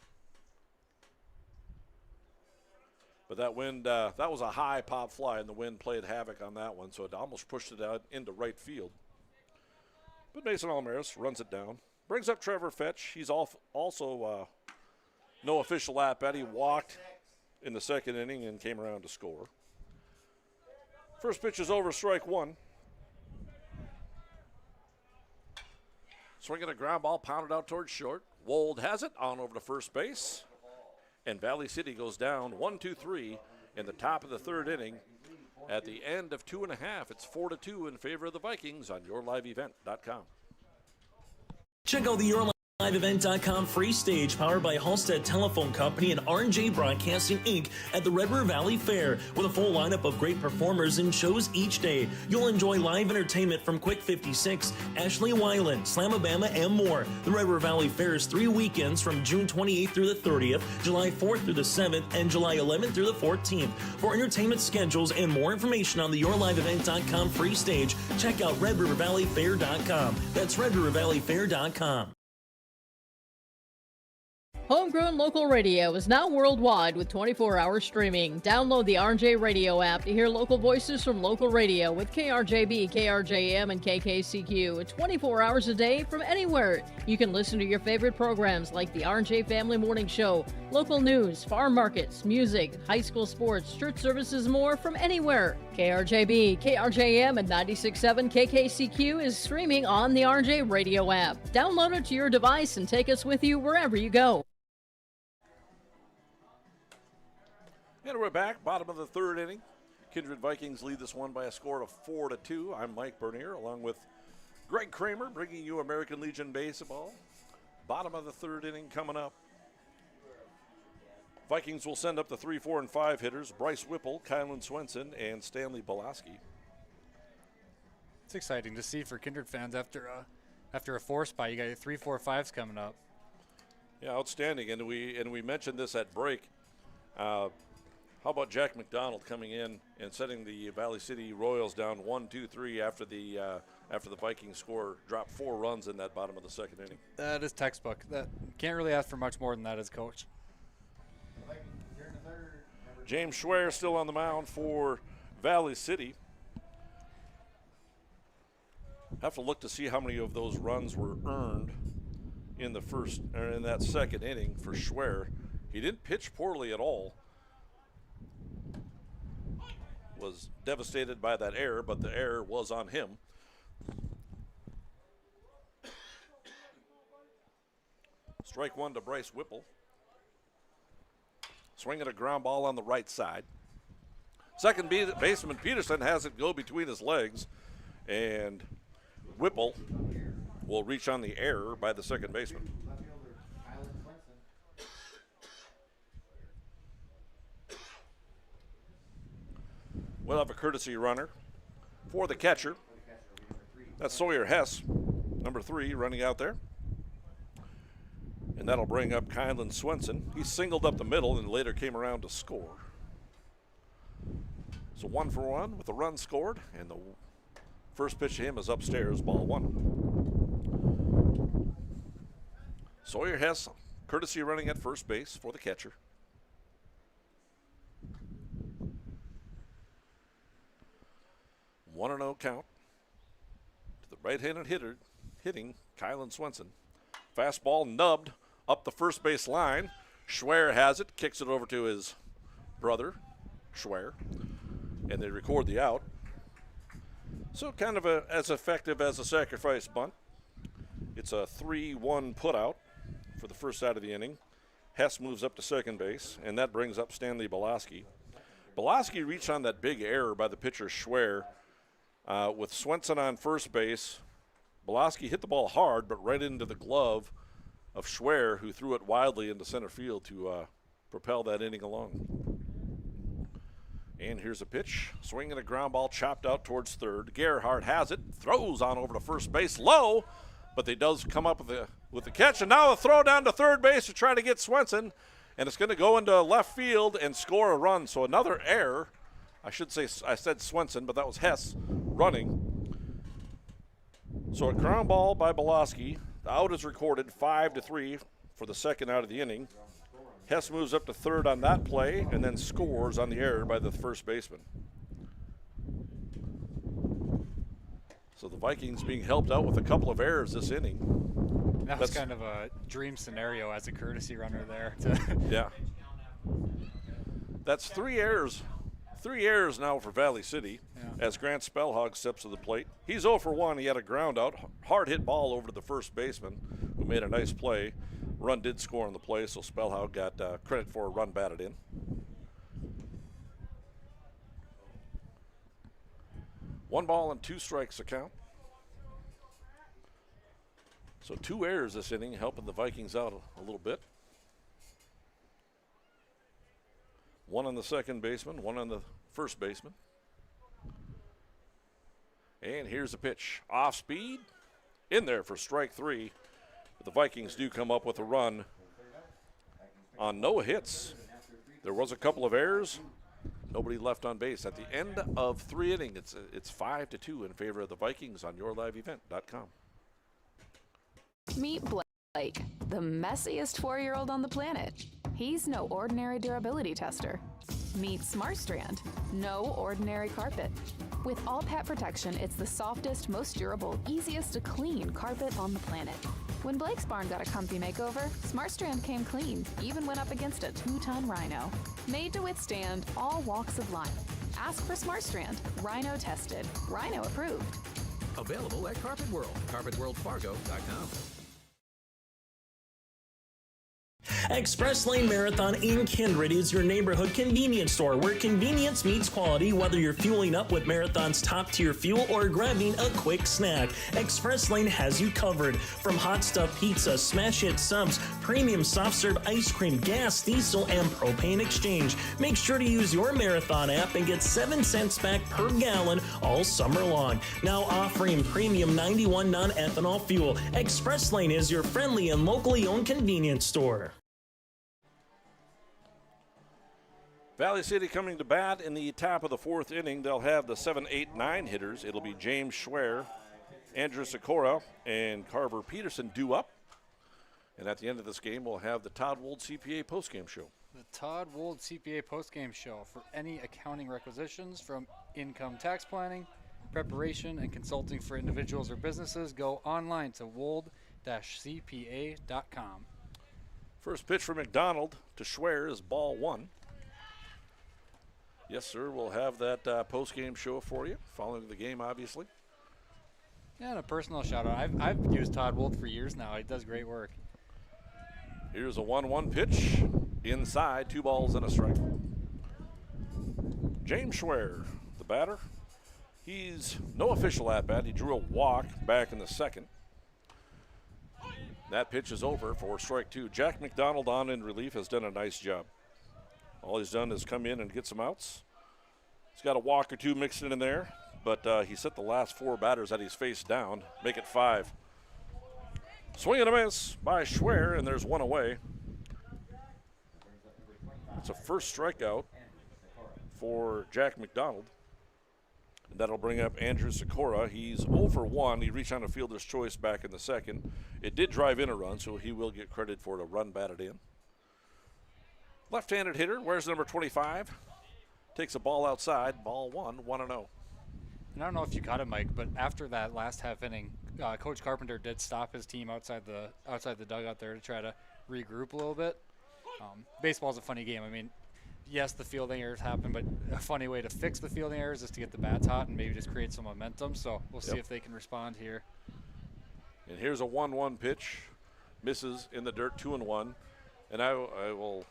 Speaker 6: But that wind, that was a high pop fly, and the wind played havoc on that one, so it almost pushed it out into right field. But Mason Almaris runs it down. Brings up Trevor Fetch. He's also no official at-bat. He walked in the second inning and came around to score. First pitch is over, strike one. Swinging a ground ball, pounded out towards short. Wold has it on over to first base. And Valley City goes down 1-2-3 in the top of the third inning. At the end of 2.5, it's 4-2 in favor of the Vikings on YourLiveEvent.com.
Speaker 2: Check out the YourLiveEvent.com free stage powered by Halstead Telephone Company and R&J Broadcasting Inc. at the Red River Valley Fair with a full lineup of great performers and shows each day. You'll enjoy live entertainment from Quick 56, Ashley Weiland, Slamabama, and more. The Red River Valley Fair is 3 weekends from June 28th through the 30th, July 4th through the 7th, and July 11th through the 14th. For entertainment schedules and more information on the YourLiveEvent.com free stage, check out RedRiverValleyFair.com. That's RedRiverValleyFair.com.
Speaker 8: Homegrown local radio is now worldwide with 24-hour streaming. Download the RJ Radio app to hear local voices from local radio with KRJB, KRJM, and KKCQ 24 hours a day from anywhere. You can listen to your favorite programs like the RJ Family Morning Show, local news, farm markets, music, high school sports, church services, more from anywhere. KRJB, KRJM, and 96.7 KKCQ is streaming on the RJ Radio app. Download it to your device and take us with you wherever you go.
Speaker 6: And we're back, bottom of the third inning. Kindred Vikings lead this one by a score of 4-2. I'm Mike Bernier, along with Greg Kramer, bringing you American Legion Baseball. Bottom of the third inning coming up. Vikings will send up the 3, 4, and 5 hitters, Bryce Whipple, Kylan Swenson, and Stanley Belaski.
Speaker 9: It's exciting to see for Kindred fans after a 4 spot. You got your 3, 4, 5s coming up.
Speaker 6: Yeah, outstanding. And we mentioned this at break. How about Jack McDonald coming in and setting the Valley City Royals down 1-2-3 after the Vikings dropped 4 runs in that bottom of the second inning.
Speaker 9: That is textbook. That can't really ask for much more than that as coach.
Speaker 6: James Schwer still on the mound for Valley City. Have to look to see how many of those runs were earned in that second inning for Schwer. He didn't pitch poorly at all. Was devastated by that error, but the error was on him. Strike one to Bryce Whipple. Swinging a ground ball on the right side. Second baseman Peterson has it go between his legs, and Whipple will reach on the error by the second baseman. We'll have a courtesy runner for the catcher. That's Sawyer Hess, number 3, running out there. And that'll bring up Kylan Swenson. He singled up the middle and later came around to score. So 1 for 1 with a run scored. And the First pitch to him is upstairs, ball 1. Sawyer Hess, courtesy running at first base for the catcher. One and 0 count to the right-handed hitter, hitting Kylan Swenson. Fastball nubbed up the first base line. Schwer has it, kicks it over to his brother, Schwer, and they record the out. So kind of as effective as a sacrifice bunt. It's a 3-1 putout for the first out of the inning. Hess moves up to second base, and that brings up Stanley Belaski. Belaski reached on that big error by the pitcher Schwer. With Swenson on first base, Belaski hit the ball hard, but right into the glove of Schwer, who threw it wildly into center field to propel that inning along. And here's a pitch. Swinging a ground ball chopped out towards third. Gerhardt has it, throws on over to first base low, but they does come up with the catch. And now a throw down to third base to try to get Swenson. And it's going to go into left field and score a run. So another error. I should say, I said Swenson, but that was Hess running. So a ground ball by Belaski. The out is recorded 5-3 for the second out of the inning. Hess moves up to third on that play and then scores on the error by the first baseman. So the Vikings being helped out with a couple of errors this inning.
Speaker 9: That was kind of a dream scenario as a courtesy runner there.
Speaker 6: Yeah. That's 3 errors. 3 errors now for Valley City as Grant Spellhog steps to the plate. He's 0 for 1. He had a ground out, hard hit ball over to the first baseman who made a nice play. Run did score on the play, so Spellhog got credit for a run batted in. One ball and 2 strikes account. So 2 errors this inning, helping the Vikings out a little bit. 1 on the second baseman, 1 on the first baseman. And here's the pitch. Off speed, in there for strike 3. But the Vikings do come up with a run on no hits. There was a couple of errors. Nobody left on base. At the end of 3 innings, it's 5-2 in favor of the Vikings on yourliveevent.com.
Speaker 10: Meet Blake, the messiest 4-year-old on the planet. He's no ordinary durability tester. Meet SmartStrand, no ordinary carpet. With all pet protection, it's the softest, most durable, easiest to clean carpet on the planet. When Blake's barn got a comfy makeover, SmartStrand came clean, even went up against a 2-ton rhino. Made to withstand all walks of life. Ask for SmartStrand, rhino tested, rhino approved.
Speaker 11: Available at Carpet World, carpetworldfargo.com.
Speaker 2: Express Lane Marathon in Kindred is your neighborhood convenience store where convenience meets quality, whether you're fueling up with Marathon's top-tier fuel or grabbing a quick snack. Express Lane has you covered. From hot stuff pizza, smash hit subs, premium soft serve ice cream, gas, diesel, and propane exchange. Make sure to use your Marathon app and get 7 cents back per gallon all summer long. Now offering premium 91 non-ethanol fuel. Express Lane is your friendly and locally owned convenience store.
Speaker 6: Valley City coming to bat in the top of the 4th inning. They'll have the 7, 8, 9 hitters. It'll be James Schwer, Andrew Sikora, and Carver Peterson due up. And at the end of this game, we'll have the Todd Wold CPA postgame show.
Speaker 9: The Todd Wold CPA postgame show. For any accounting requisitions from income tax planning, preparation, and consulting for individuals or businesses, go online to wold-cpa.com.
Speaker 6: First pitch from McDonald to Schwer is ball 1. Yes, sir. We'll have that post-game show for you, following the game, obviously.
Speaker 9: Yeah, and a personal shout-out. I've used Todd Wold for years now. He does great work.
Speaker 6: Here's a 1-1 pitch. Inside, 2 balls and a strike. James Schwer, the batter. He's no official at-bat. He drew a walk back in the 2nd. That pitch is over for strike 2. Jack McDonald on in relief has done a nice job. All he's done is come in and get some outs. He's got a walk or 2 mixed in there, but he set the last 4 batters that he's faced down, make it 5. Swing and a miss by Schwer, and there's 1 away. It's a first strikeout for Jack McDonald. And That'll bring up Andrew Sikora. He's 0 for 1. He reached on a fielder's choice back in the second. It did drive in a run, so he will get credit for the run batted in. Left-handed hitter, wears number 25. Takes a ball outside. Ball 1-0.
Speaker 9: And I don't know if you got it, Mike, but after that last half inning, Coach Carpenter did stop his team outside the dugout there to try to regroup a little bit. Baseball's a funny game. I mean, yes, the fielding errors happen, but a funny way to fix the fielding errors is to get the bats hot and maybe just create some momentum. So we'll see if they can respond here.
Speaker 6: And here's a 1-1 pitch. Misses in the dirt, 2-1. And I will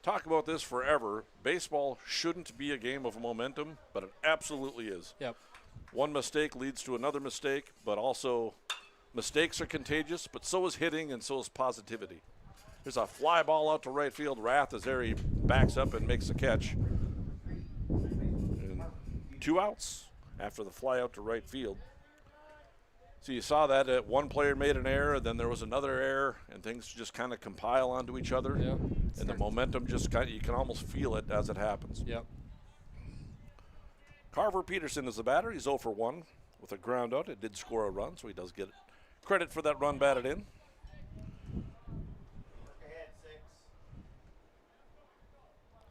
Speaker 6: talk about this forever. Baseball shouldn't be a game of momentum, but it absolutely is.
Speaker 9: Yep.
Speaker 6: One mistake leads to another mistake, but also mistakes are contagious, but so is hitting and so is positivity. There's a fly ball out to right field. Rath is there. He backs up and makes a catch. And 2 outs after the fly out to right field. So you saw that one player made an error, then there was another error, and things just kind of compile onto each other.
Speaker 9: Yep.
Speaker 6: And the momentum just you can almost feel it as it happens.
Speaker 9: Yep.
Speaker 6: Carver Peterson is the batter. He's 0 for 1 with a ground out. It did score a run, so he does get credit for that run batted in.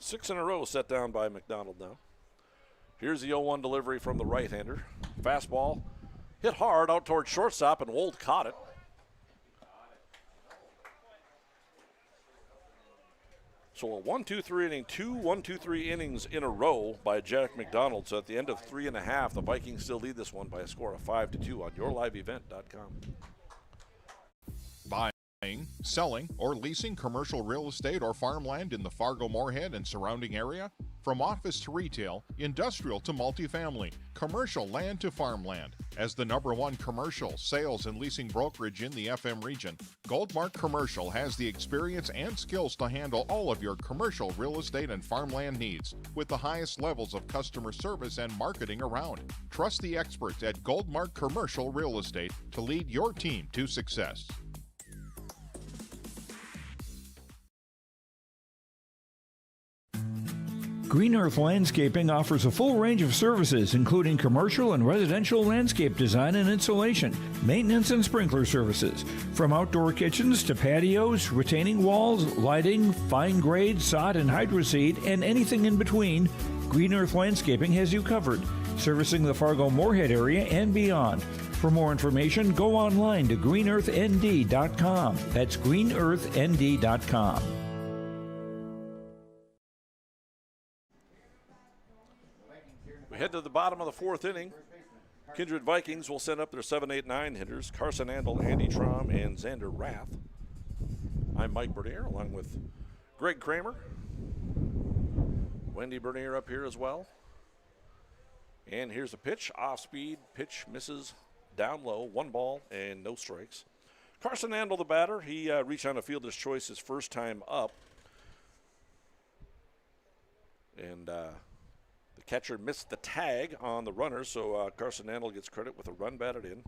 Speaker 6: 6 in a row set down by McDonald now. Here's the 0-1 delivery from the right-hander. Fastball hit hard out towards shortstop, and Wold caught it. So a 1-2-3 inning, 2 1-2-3 innings in a row by Jack McDonald. So at the end of 3.5, the Vikings still lead this one by a score of 5-2 on yourliveevent.com.
Speaker 12: Buying, selling, or leasing commercial real estate or farmland in the Fargo-Moorhead and surrounding area? From office to retail, industrial to multifamily, commercial land to farmland. As the #1 commercial sales and leasing brokerage in the FM region, Goldmark Commercial has the experience and skills to handle all of your commercial real estate and farmland needs with the highest levels of customer service and marketing around. Trust the experts at Goldmark Commercial Real Estate to lead your team to success.
Speaker 7: Green Earth Landscaping offers a full range of services, including commercial and residential landscape design and installation, maintenance and sprinkler services. From outdoor kitchens to patios, retaining walls, lighting, fine grade, sod and hydroseed, and anything in between, Green Earth Landscaping has you covered, servicing the Fargo-Moorhead area and beyond. For more information, go online to greenearthnd.com. That's greenearthnd.com.
Speaker 6: We head to the bottom of the 4th inning. Kindred Vikings will send up their 7, 8, 9 hitters, Carson Andel, Andy Traum, and Xander Rath. I'm Mike Bernier, along with Greg Kramer. Wendy Bernier up here as well. And here's a pitch, off speed, pitch misses down low, 1 ball and no strikes. Carson Andel, the batter, he reached on a fielder's choice his first time up. And the catcher missed the tag on the runner, so Carson Andel gets credit with a run batted in.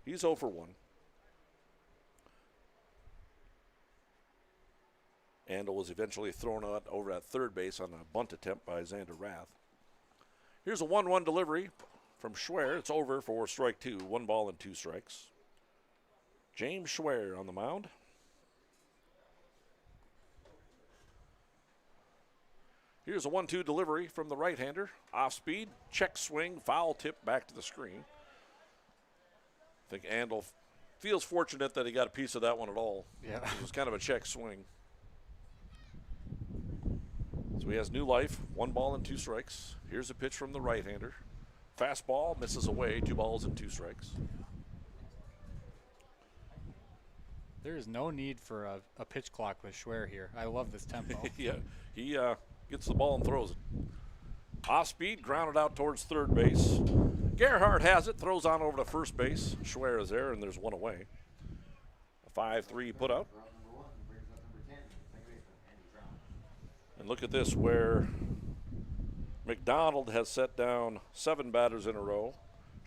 Speaker 6: He's 0 for 1. Andel was eventually thrown out over at third base on a bunt attempt by Xander Rath. Here's a 1-1 delivery from Schwer. It's over for strike 2, 1 ball and 2 strikes. James Schwer on the mound. Here's a 1-2 delivery from the right-hander. Off speed, check swing, foul tip back to the screen. I think Andel feels fortunate that he got a piece of that one at all.
Speaker 9: Yeah.
Speaker 6: It was kind of a check swing. So he has new life, 1 ball and 2 strikes. Here's a pitch from the right-hander. Fastball misses away, 2 balls and 2 strikes.
Speaker 9: There is no need for a pitch clock with Schwer here. I love this tempo.
Speaker 6: Yeah, he gets the ball and throws it. Off speed, grounded out towards third base. Gerhardt has it, throws on over to first base. Schwer is there, and there's 1 away. A 5-3 put out. And look at this, where McDonald has set down 7 batters in a row.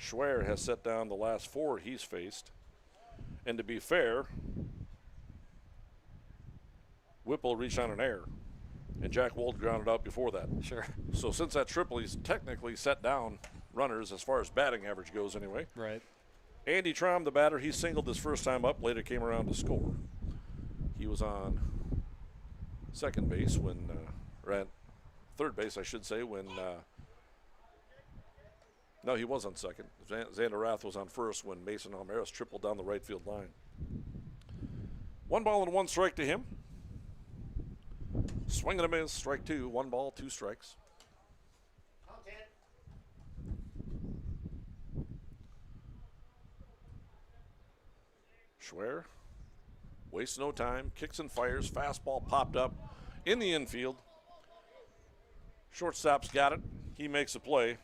Speaker 6: Schwer has set down the last 4 he's faced. And to be fair, Whipple reached on an error, and Jack Wold grounded out before that.
Speaker 9: Sure.
Speaker 6: So since that triple, he's technically set down runners as far as batting average goes anyway.
Speaker 9: Right.
Speaker 6: Andy Traum, the batter, he singled his first time up, later came around to score. He was on second base when, or at third base, I should say, when, no, he was on second. Xander Rath was on first when Mason Almaris tripled down the right field line. 1 ball and 1 strike to him. Swing and a miss, strike 2, 1 ball, 2 strikes. Schwer wastes no time, kicks and fires, fastball popped up in the infield. Shortstop's got it. He makes a play.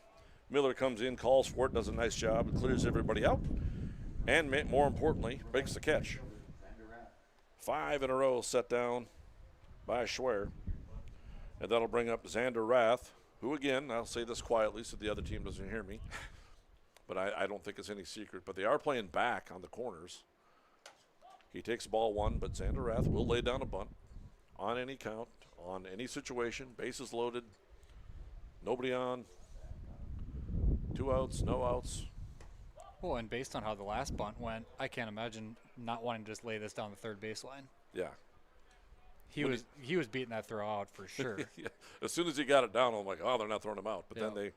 Speaker 6: Miller comes in, calls for it, does a nice job, and clears everybody out. And more importantly, makes the catch. 5 in a row set down by Schwer. And that'll bring up Xander Rath, who again, I'll say this quietly so the other team doesn't hear me, but I don't think it's any secret, but they are playing back on the corners. He takes ball 1, but Xander Rath will lay down a bunt on any count, on any situation, bases loaded, nobody on, 2 outs, no outs.
Speaker 9: Well, and based on how the last bunt went, I can't imagine not wanting to just lay this down the third baseline.
Speaker 6: Yeah.
Speaker 9: He was beating that throw out for sure.
Speaker 6: Yeah. As soon as he got it down, I'm like, oh, they're not throwing him out. But then they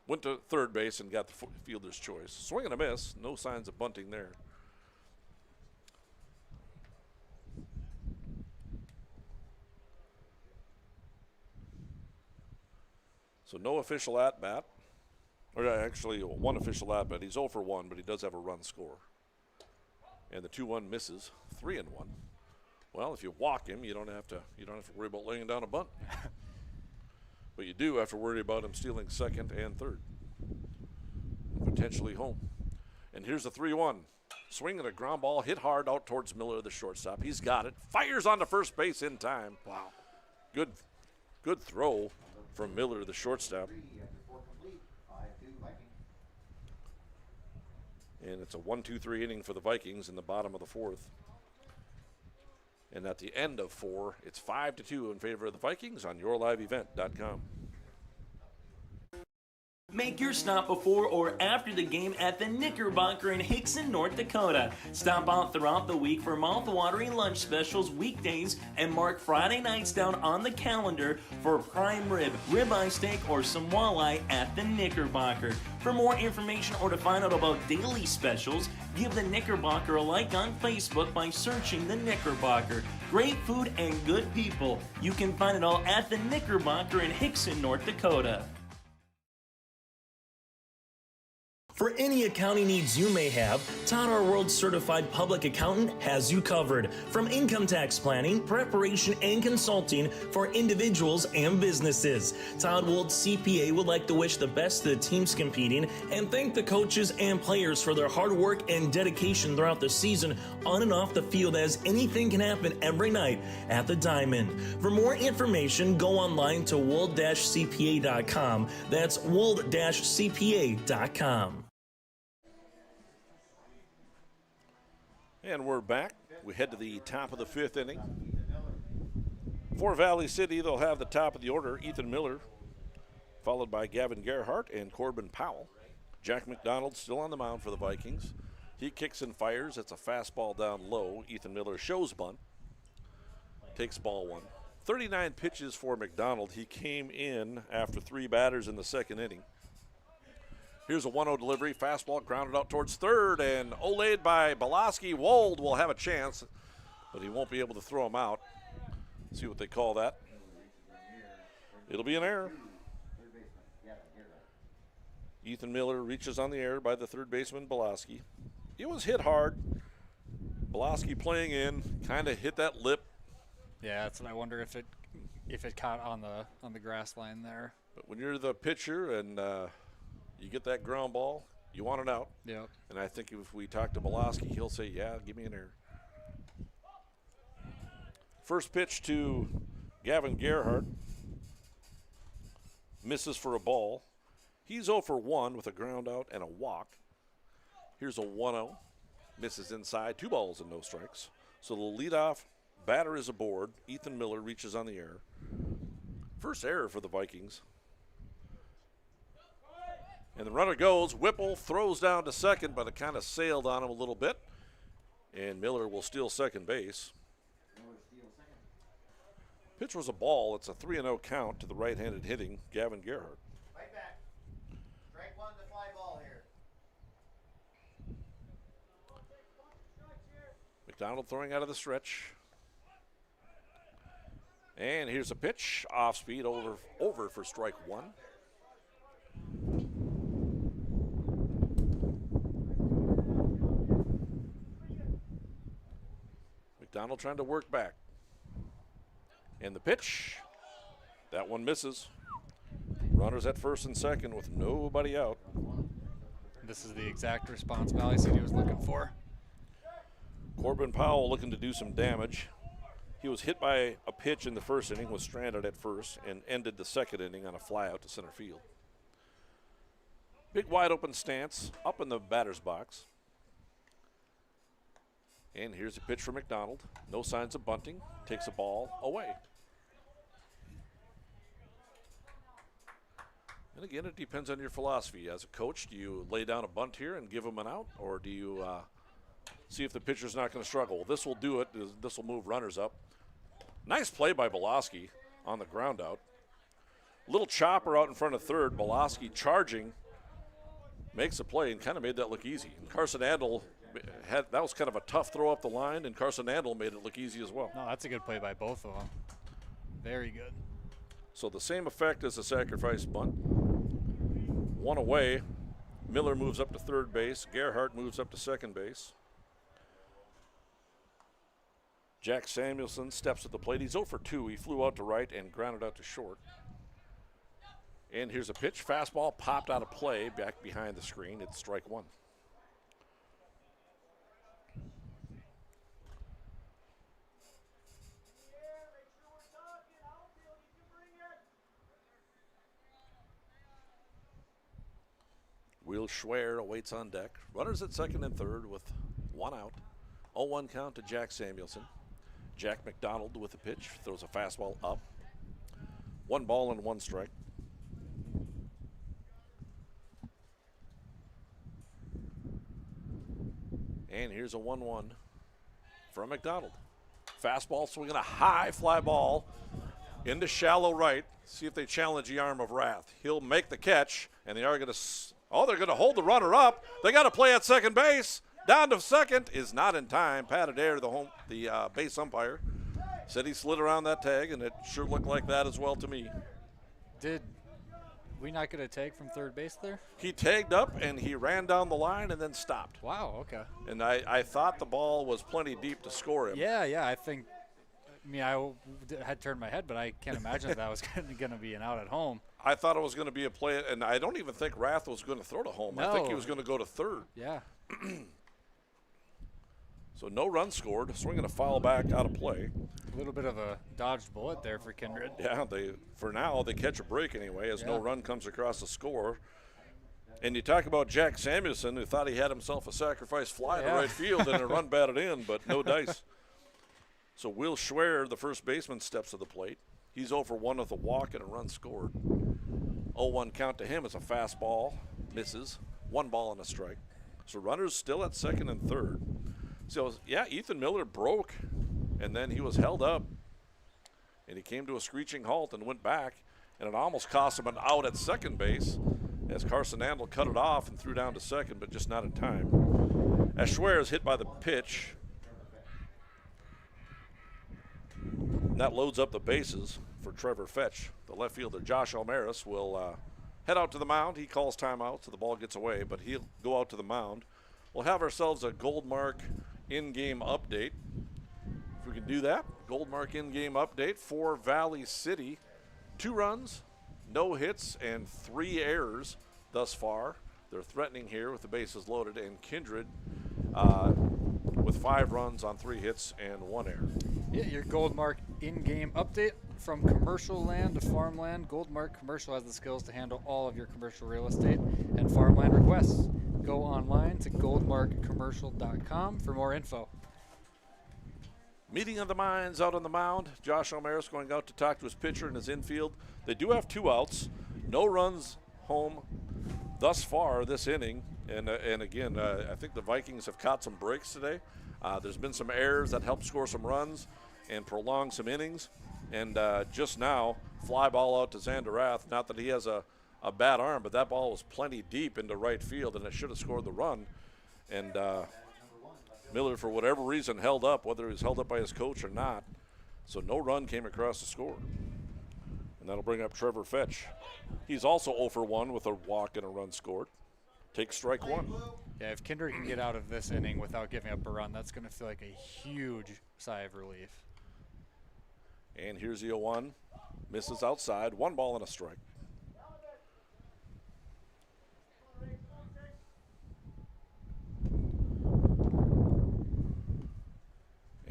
Speaker 6: went to third base and got the fielder's choice. Swing and a miss. No signs of bunting there. So no official at-bat. Or actually, 1 official at-bat. He's 0 for 1, but he does have a run score. And the 2-1 misses. 3-1. Well, if you walk him, you don't have to worry about laying down a bunt. But you do have to worry about him stealing second and third. Potentially home. And here's the 3-1. Swing and a ground ball hit hard out towards Miller, the shortstop. He's got it. Fires onto first base in time. Wow. Good throw from Miller, the shortstop. And it's a 1-2-3 inning for the Vikings in the bottom of the 4th. And at the end of 4, it's 5-2 in favor of the Vikings on yourliveevent.com.
Speaker 2: Make your stop before or after the game at the Knickerbocker in Hickson, North Dakota. Stop out throughout the week for mouth-watering lunch specials weekdays and mark Friday nights down on the calendar for prime rib, ribeye steak, or some walleye at the Knickerbocker. For more information or to find out about daily specials, give the Knickerbocker a like on Facebook by searching the Knickerbocker. Great food and good people. You can find it all at the Knickerbocker in Hickson, North Dakota. For any accounting needs you may have, Todd R. World Certified Public Accountant has you covered. From income tax planning, preparation, and consulting for individuals and businesses. Todd Wold CPA would like to wish the best to the teams competing and thank the coaches and players for their hard work and dedication throughout the season on and off the field, as anything can happen every night at the Diamond. For more information, go online to wold-cpa.com. That's wold-cpa.com.
Speaker 6: And we're back. We head to the top of the 5th inning. For Valley City, they'll have the top of the order, Ethan Miller, followed by Gavin Gerhardt and Corbin Powell. Jack McDonald still on the mound for the Vikings. He kicks and fires. It's a fastball down low. Ethan Miller shows bunt. Takes ball 1. 39 pitches for McDonald. He came in after 3 batters in the 2nd inning. Here's a 1-0 delivery. Fastball grounded out towards third and olayed by Belaski. Wold will have a chance, but he won't be able to throw him out. See what they call that. It'll be an error. Ethan Miller reaches on the air by the third baseman, Belaski. It was hit hard. Belaski playing in, kind of hit that lip.
Speaker 9: Yeah, that's what I wonder if it caught on the grass line there.
Speaker 6: But when you're the pitcher and you get that ground ball, you want it out.
Speaker 9: Yep.
Speaker 6: And I think if we talk to Belaski, he'll say, yeah, give me an error. First pitch to Gavin Gerhardt. Misses for a ball. He's 0 for 1 with a ground out and a walk. Here's a 1-0. Misses inside. 2 balls and no strikes. So the leadoff batter is aboard. Ethan Miller reaches on the air. First error for the Vikings. And the runner goes. Whipple throws down to second, but it kind of sailed on him a little bit. And Miller will steal second base. Pitch was a ball. It's a 3-0 count to the right-handed hitting Gavin Gerhardt.
Speaker 13: Right back. Strike one to fly ball here.
Speaker 6: McDonald throwing out of the stretch. And here's a pitch. Off speed over for strike one. McDonald trying to work back. And the pitch. That one misses. Runners at first and second with nobody out.
Speaker 9: This is the exact response Valley City was looking for.
Speaker 6: Corbin Powell looking to do some damage. He was hit by a pitch in the first inning, was stranded at first, and ended the second inning on a fly out to center field. Big wide open stance up in the batter's box. And here's a pitch for McDonald. No signs of bunting. Takes a ball away. And again, it depends on your philosophy. As a coach, do you lay down a bunt here and give him an out, or do you see if the pitcher's not going to struggle? Well, this will do it. This will move runners up. Nice play by Boloski on the ground out. Little chopper out in front of third. Boloski charging. Makes a play and kind of made that look easy. And Carson Andel that was kind of a tough throw up the line, and Carson Andel made it look easy as well.
Speaker 9: No, that's a good play by both of them. Very good.
Speaker 6: So the same effect as a sacrifice bunt. One away. Miller moves up to third base. Gerhardt moves up to second base. Jack Samuelson steps at the plate. He's 0 for 2. He flew out to right and grounded out to short. And here's a pitch. Fastball popped out of play back behind the screen. It's strike one. Will Schwer awaits on deck. Runners at second and third with one out. 0-1 count to Jack Samuelson. Jack McDonald with the pitch. Throws a fastball up. 1 ball and 1 strike. And here's a 1-1 from McDonald. Fastball swinging a high fly ball into shallow right. See if they challenge the arm of Rath. He'll make the catch, and they are going to... Oh, they're going to hold the runner up. They got to play at second base. Down to second is not in time. Pat Adair, the base umpire, said he slid around that tag, and it sure looked like that as well to me.
Speaker 9: Did we not get a tag from third base there?
Speaker 6: He tagged up, and he ran down the line and then stopped.
Speaker 9: Wow, okay.
Speaker 6: And I thought the ball was plenty deep to score him.
Speaker 9: Yeah, I think. I mean, I had turned my head, but I can't imagine that was going to be an out at home.
Speaker 6: I thought it was going to be a play, and I don't even think Rath was going to throw to home.
Speaker 9: No.
Speaker 6: I think he was going to go to third.
Speaker 9: Yeah.
Speaker 6: So no run scored, swinging a foul back out of play.
Speaker 9: A little bit of a dodged bullet there for Kindred.
Speaker 6: Yeah, for now they catch a break anyway as no run comes across the score. And you talk about Jack Samuelson, who thought he had himself a sacrifice fly to right field and a run batted in, but no dice. So Will Schwer, the first baseman, steps to the plate. He's 0 for 1 with a walk and a run scored. 0-1 count to him as a fastball misses. 1 ball and a strike. So runners still at second and third. So, yeah, Ethan Miller broke, and then he was held up. And he came to a screeching halt and went back, and it almost cost him an out at second base as Carson Andel cut it off and threw down to second, but just not in time. As Schwer is hit by the pitch, and that loads up the bases for Trevor Fetch. The left fielder, Josh Almaris, will head out to the mound. He calls timeout, so the ball gets away, but he'll go out to the mound. We'll have ourselves a Goldmark in-game update. If we can do that, Goldmark in-game update for Valley City. 2 runs, no hits, and 3 errors thus far. They're threatening here with the bases loaded, and Kindred with 5 runs on 3 hits and 1 error.
Speaker 9: Yeah, your Goldmark in-game update. From commercial land to farmland, Goldmark Commercial has the skills to handle all of your commercial real estate and farmland requests. Go online to goldmarkcommercial.com for more info.
Speaker 6: Meeting of the minds out on the mound. Josh Almaris going out to talk to his pitcher in his infield. They do have 2 outs. No runs home thus far this inning, and again, I think the Vikings have caught some breaks today. There's been some errors that help score some runs and prolong some innings. And just now, fly ball out to Zanderath. Not that he has a bad arm, but that ball was plenty deep into right field, and it should have scored the run. And Miller, for whatever reason, held up, whether he was held up by his coach or not. So no run came across the score. And that'll bring up Trevor Fetch. He's also 0 for 1 with a walk and a run scored. Takes strike one.
Speaker 9: Yeah, if Kindred can get out of this inning without giving up a run, that's going to feel like a huge sigh of relief.
Speaker 6: And here's the 0-1. Misses outside. 1 ball and a strike.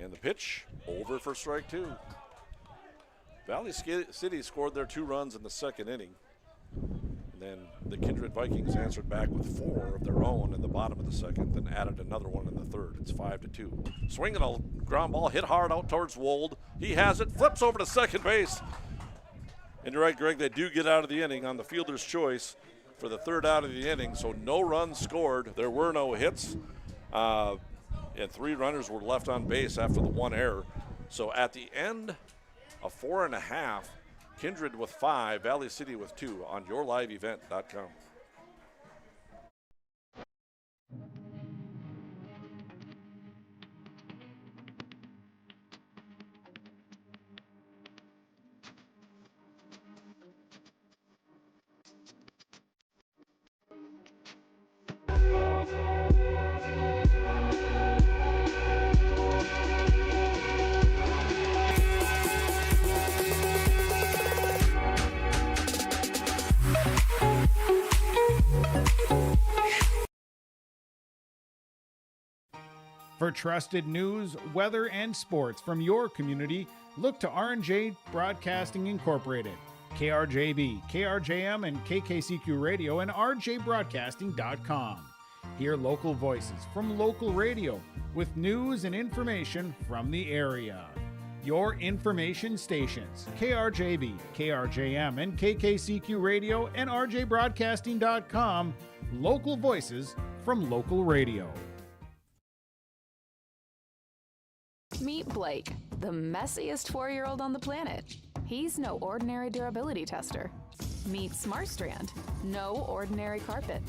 Speaker 6: And the pitch over for strike 2. Valley City scored their 2 runs in the second inning. And then the Kindred Vikings answered back with 4 of their own in the bottom of the second, then added another one in the third. It's 5-2. Swinging a ground ball, hit hard out towards Wold. He has it, flips over to second base. And you're right, Greg, they do get out of the inning on the fielder's choice for the 3rd out of the inning, so no runs scored. There were no hits, and 3 runners were left on base after the 1 error. So at the end of 4.5, Kindred with 5, Valley City with 2 on yourliveevent.com.
Speaker 1: For trusted news, weather, and sports from your community, look to R&J Broadcasting Incorporated, KRJB, KRJM, and KKCQ Radio, and rjbroadcasting.com. Hear local voices from local radio with news and information from the area. Your information stations, KRJB, KRJM, and KKCQ Radio, and rjbroadcasting.com. Local voices from local radio.
Speaker 10: Meet Blake, the messiest 4-year-old on the planet. He's no ordinary durability tester. Meet SmartStrand, no ordinary carpet.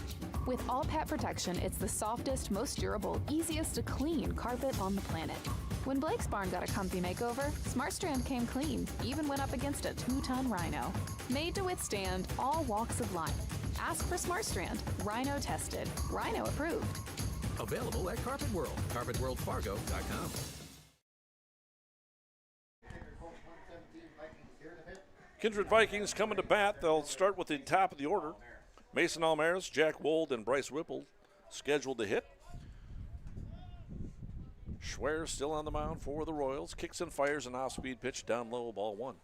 Speaker 10: With all pet protection, it's the softest, most durable, easiest to clean carpet on the planet. When Blake's barn got a comfy makeover, SmartStrand came clean, even went up against a 2-ton rhino. Made to withstand all walks of life. Ask for SmartStrand, rhino tested, rhino approved.
Speaker 11: Available at Carpet World, carpetworldfargo.com.
Speaker 6: Kindred Vikings coming to bat. They'll start with the top of the order. Mason Almaris, Jack Wold, and Bryce Whipple scheduled to hit. Schwer still on the mound for the Royals. Kicks and fires an off-speed pitch down low, ball 1.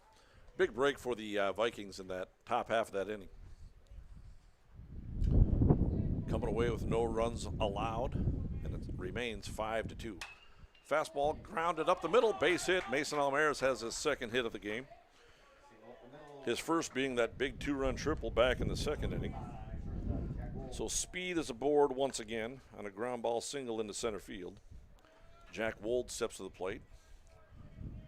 Speaker 6: Big break for the Vikings in that top half of that inning. Coming away with no runs allowed, and it remains 5-2. Fastball grounded up the middle, base hit. Mason Almaris has his 2nd hit of the game. His first being that big 2-run triple back in the second inning. So speed is aboard once again on a ground ball single into center field. Jack Wold steps to the plate.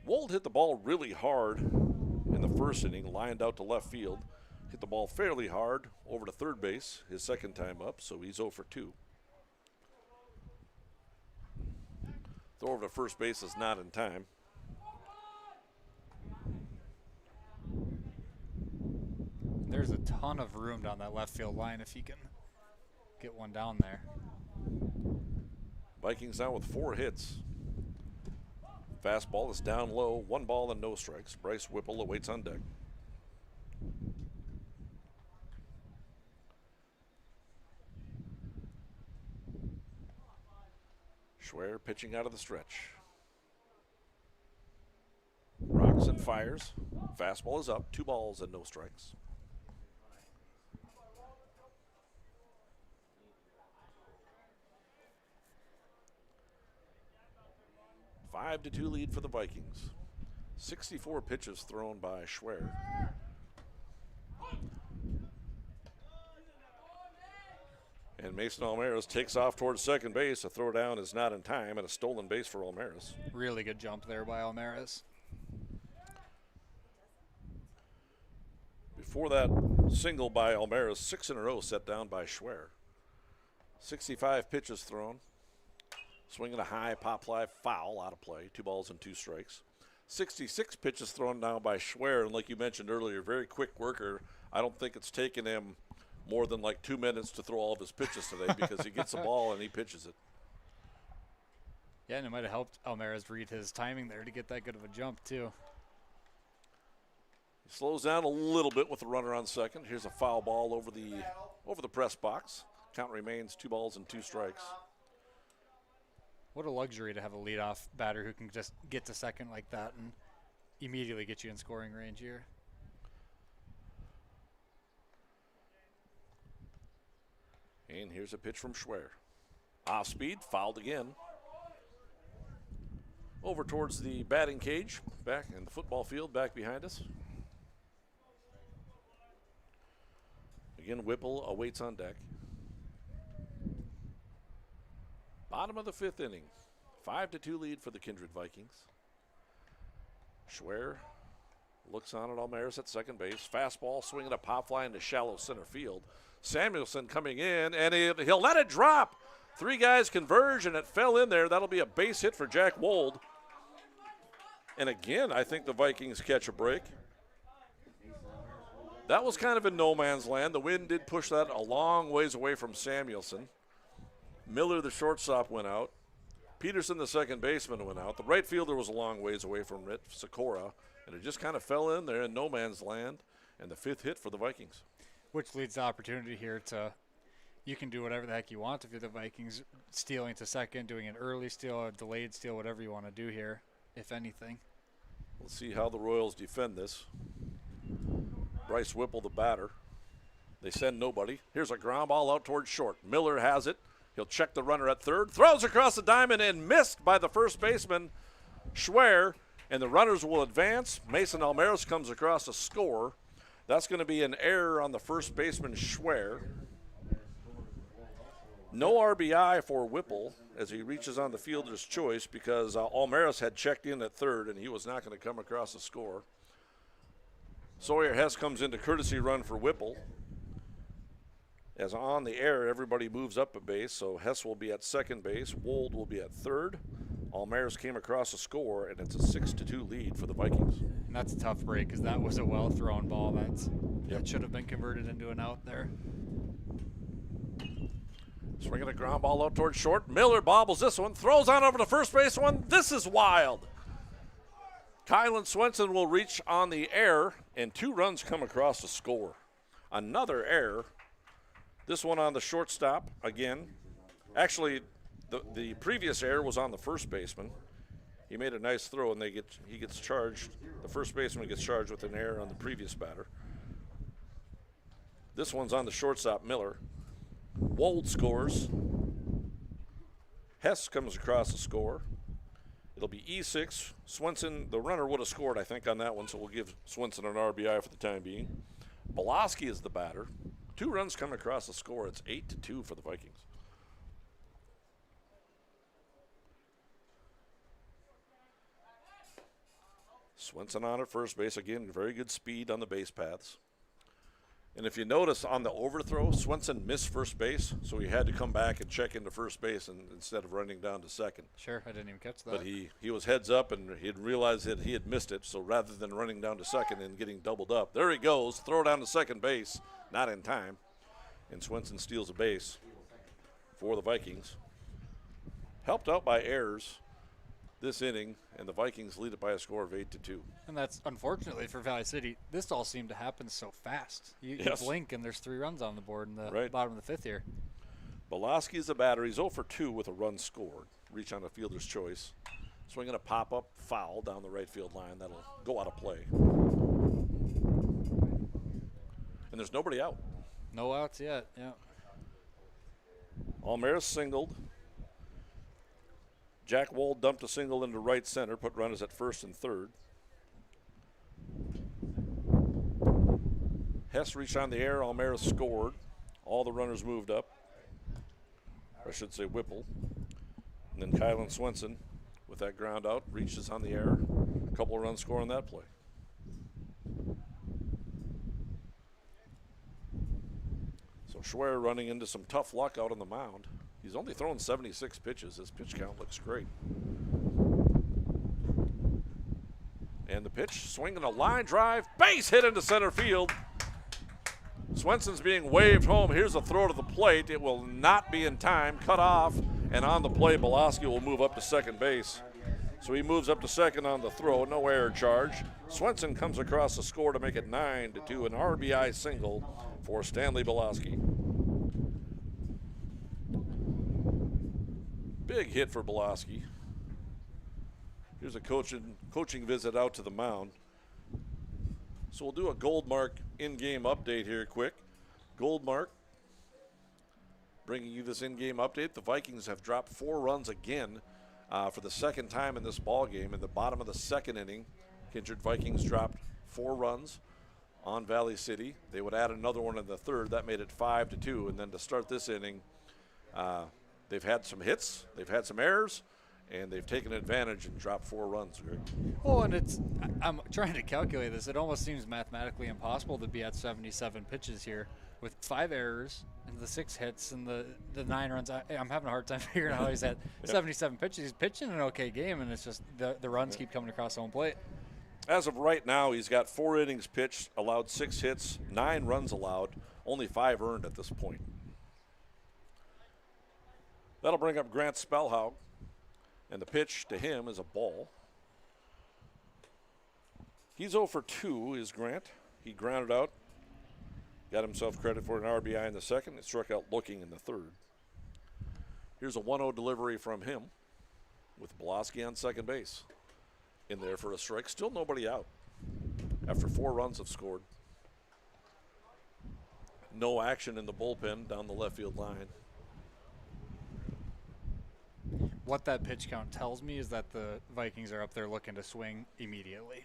Speaker 6: Wold hit the ball really hard in the first inning, lined out to left field. Hit the ball fairly hard over to third base, his 2nd time up, so he's 0 for 2. Throw over to first base is not in time.
Speaker 9: There's a ton of room down that left field line if he can get one down there.
Speaker 6: Vikings now with 4 hits. Fastball is down low, 1 ball and no strikes. Bryce Whipple awaits on deck. Schwer pitching out of the stretch. Rocks and fires. Fastball is up, 2 balls and no strikes. 5-2 lead for the Vikings. 64 pitches thrown by Schwer. And Mason Almaris takes off towards second base. A throw down is not in time, and a stolen base for Almaris.
Speaker 9: Really good jump there by Almaris.
Speaker 6: Before that single by Almaris, 6 in a row set down by Schwer. 65 pitches thrown. Swinging a high pop fly, foul, out of play. 2 balls and 2 strikes. 66 pitches thrown now by Schwer, and like you mentioned earlier, very quick worker. I don't think it's taken him more than like 2 minutes to throw all of his pitches today because he gets the ball and he pitches it.
Speaker 9: Yeah, and it might have helped Almaris read his timing there to get that good of a jump, too.
Speaker 6: He slows down a little bit with the runner on second. Here's a foul ball over the press box. Count remains 2 balls and 2 strikes.
Speaker 9: What a luxury to have a leadoff batter who can just get to second like that and immediately get you in scoring range here.
Speaker 6: And here's a pitch from Schwer. Off speed, fouled again. Over towards the batting cage, back in the football field, back behind us. Again, Whipple awaits on deck. Bottom of the 5th inning. 5-2 lead for the Kindred Vikings. Schwer looks on at Almaris at second base. Fastball swinging a pop fly into shallow center field. Samuelson coming in, and he'll let it drop. 3 guys converge, and it fell in there. That'll be a base hit for Jack Wold. And again, I think the Vikings catch a break. That was kind of in no man's land. The wind did push that a long ways away from Samuelson. Miller, the shortstop, went out. Peterson, the second baseman, went out. The right fielder was a long ways away from it, Sikora, and it just kind of fell in there in no man's land, and the 5th hit for the Vikings.
Speaker 9: Which leads to opportunity here to, you can do whatever the heck you want if you're the Vikings, stealing to second, doing an early steal, a delayed steal, whatever you want to do here, if anything.
Speaker 6: We'll see how the Royals defend this. Bryce Whipple, the batter. They send nobody. Here's a ground ball out towards short. Miller has it. He'll check the runner at third. Throws across the diamond and missed by the first baseman, Schwer. And the runners will advance. Mason Almaris comes across to score. That's going to be an error on the first baseman, Schwer. No RBI for Whipple as he reaches on the fielder's choice because Almaris had checked in at third and he was not going to come across the score. Sawyer Hess comes into courtesy run for Whipple. As on the air, everybody moves up a base, so Hess will be at second base. Wold will be at third. Almaris came across the score, and it's a 6-2 lead for the Vikings.
Speaker 9: And that's a tough break because that was a well-thrown ball. That should have been converted into an out there.
Speaker 6: Swinging a ground ball out towards short. Miller bobbles this one, throws on over to first base one. This is wild. Kylan Swenson will reach on the air, and 2 runs come across the score. Another error. This one on the shortstop again. Actually, the previous error was on the first baseman. He made a nice throw, and he gets charged. The first baseman gets charged with an error on the previous batter. This one's on the shortstop, Miller. Wold scores. Hess comes across the score. It'll be E6. Swenson, the runner would have scored, I think, on that one, so we'll give Swenson an RBI for the time being. Boloski is the batter. 2 runs come across the score. It's 8-2 for the Vikings. Swenson on at first base. Again, very good speed on the base paths. And if you notice on the overthrow, Swenson missed first base, so he had to come back and check into first base instead of running down to second.
Speaker 9: Sure, I didn't even catch that.
Speaker 6: But he was heads up, and he had realized that he had missed it, so rather than running down to second and getting doubled up, there he goes, throw down to second base, not in time. And Swenson steals a base for the Vikings. Helped out by errors this inning, and the Vikings lead it by a score of 8-2.
Speaker 9: And that's unfortunately for Valley City. This all seemed to happen so fast. You blink and there's 3 runs on the board in the bottom of the 5th here.
Speaker 6: Boloski's the batter. He's 0 for 2 with a run scored. Reach on a fielder's choice. Swinging a pop-up foul down the right field line. That'll go out of play. And there's nobody out.
Speaker 9: No outs yet, yeah.
Speaker 6: Almaris singled. Jack Wold dumped a single into right center, put runners at first and third. Hess reached on the air. Almaris scored. All the runners moved up. I should say Whipple. And then Kylan Swenson with that ground out, reaches on the air. A couple of runs score on that play. So Schwer running into some tough luck out on the mound. He's only thrown 76 pitches. His pitch count looks great. And the pitch, swinging a line drive, base hit into center field. Swenson's being waved home. Here's a throw to the plate. It will not be in time, cut off, and on the play, Belaski will move up to second base. So he moves up to second on the throw, no error charge. Swenson comes across the score to make it 9-2, an RBI single for Stanley Belaski. Big hit for Belaski. Here's a coaching visit out to the mound. So we'll do a Goldmark in-game update here quick. Goldmark bringing you this in-game update. The Vikings have dropped 4 runs again for the second time in this ball game. In the bottom of the second inning, Kindred Vikings dropped 4 runs on Valley City. They would add another one in the third. That made it 5-2. And then to start this inning, they've had some hits, they've had some errors, and they've taken advantage and dropped 4 runs. Greg.
Speaker 9: Oh, and I'm trying to calculate this. It almost seems mathematically impossible to be at 77 pitches here with 5 errors and the 6 hits and the 9 runs. I'm having a hard time figuring out how he's at 77 pitches. He's pitching an okay game, and it's just the runs keep coming across home plate.
Speaker 6: As of right now, he's got 4 innings pitched, allowed 6 hits, 9 runs allowed, only 5 earned at this point. That'll bring up Grant Spellhaug, and the pitch to him is a ball. He's 0 for 2 is Grant. He grounded out, got himself credit for an RBI in the second, and struck out looking in the third. Here's a 1-0 delivery from him with Belaski on second base. In there for a strike. Still nobody out after 4 runs have scored. No action in the bullpen down the left field line.
Speaker 9: What that pitch count tells me is that the Vikings are up there looking to swing immediately.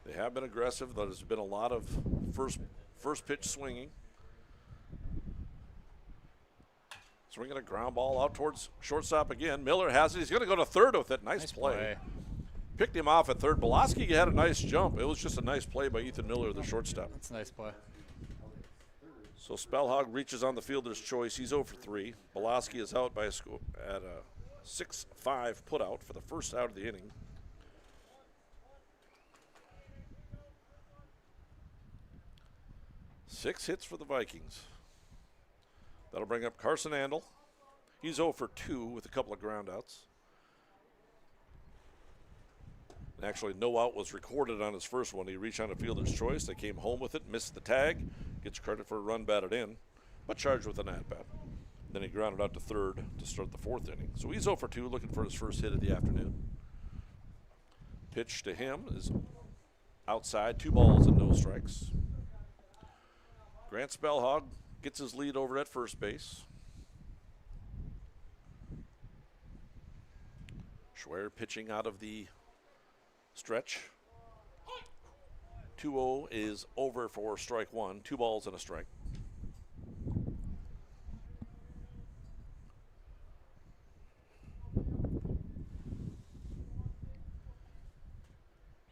Speaker 6: They have been aggressive. There's been a lot of first pitch swinging. Swinging a ground ball out towards shortstop again. Miller has it. He's going to go to third with it. Nice play. Picked him off at third. Belaski had a nice jump. It was just a nice play by Ethan Miller, the shortstop.
Speaker 9: That's a nice play.
Speaker 6: So Spellhaug reaches on the fielder's choice. He's 0 for 3. Belaski is out by a score at a 6-5 putout for the first out of the inning. Six hits for the Vikings. That'll bring up Carson Andel. He's 0 for 2 with a couple of groundouts. And actually, no out was recorded on his first one. He reached on a fielder's choice. They came home with it, missed the tag, gets credit for a run batted in, but charged with an at-bat. Then he grounded out to third to start the 4th inning. So he's 0 for 2, looking for his first hit of the afternoon. Pitch to him is outside, 2 balls and no strikes. Grant Spellhaug gets his lead over at first base. Schwer pitching out of the stretch. 2-0 is over for strike 1. 2 balls and a strike.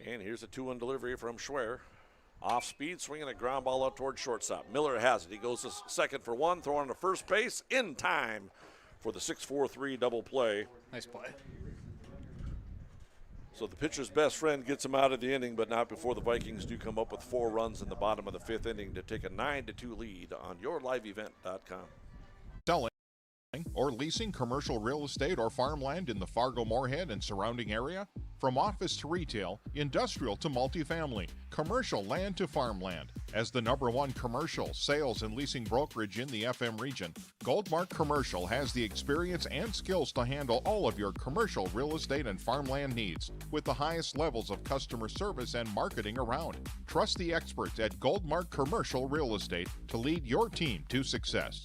Speaker 6: And here's a 2-1 delivery from Schwer. Off speed, swinging a ground ball out towards shortstop. Miller has it. He goes to second for 1, throwing to first base in time for the 6-4-3 double play.
Speaker 9: Nice play.
Speaker 6: So the pitcher's best friend gets him out of the inning, but not before the Vikings do come up with 4 runs in the bottom of the 5th inning to take a 9-2 lead on yourliveevent.com.
Speaker 12: Selling or leasing commercial real estate or farmland in the Fargo-Moorhead and surrounding area? From office to retail, industrial to multifamily, commercial land to farmland. As the #1 commercial, sales, and leasing brokerage in the FM region, Goldmark Commercial has the experience and skills to handle all of your commercial real estate and farmland needs with the highest levels of customer service and marketing around. Trust the experts at Goldmark Commercial Real Estate to lead your team to success.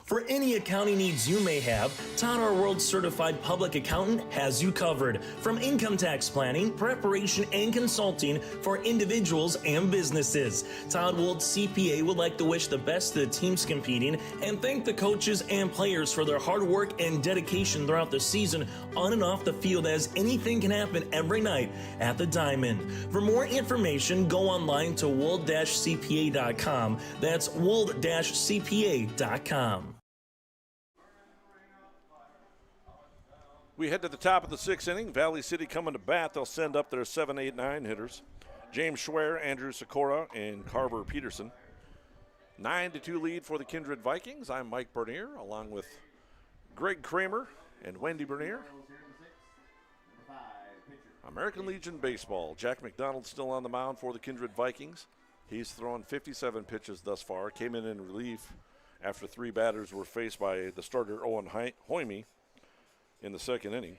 Speaker 2: For any accounting needs you may have, Todd R. World Certified Public Accountant has you covered. From income tax planning, preparation, and consulting for individuals and businesses. Todd Wold CPA would like to wish the best to the teams competing and thank the coaches and players for their hard work and dedication throughout the season on and off the field, as anything can happen every night at the Diamond. For more information, go online to wold-cpa.com. That's wold-cpa.com.
Speaker 6: We head to the top of the sixth inning. Valley City coming to bat. They'll send up their 7, 8, 9 hitters. James Schwer, Andrew Sikora, and Carver Peterson. 9-2 lead for the Kindred Vikings. I'm Mike Bernier, along with Greg Kramer and Wendy Bernier. American Legion Baseball. Jack McDonald still on the mound for the Kindred Vikings. He's thrown 57 pitches thus far. Came in relief after 3 batters were faced by the starter Owen Hoyme in the second inning.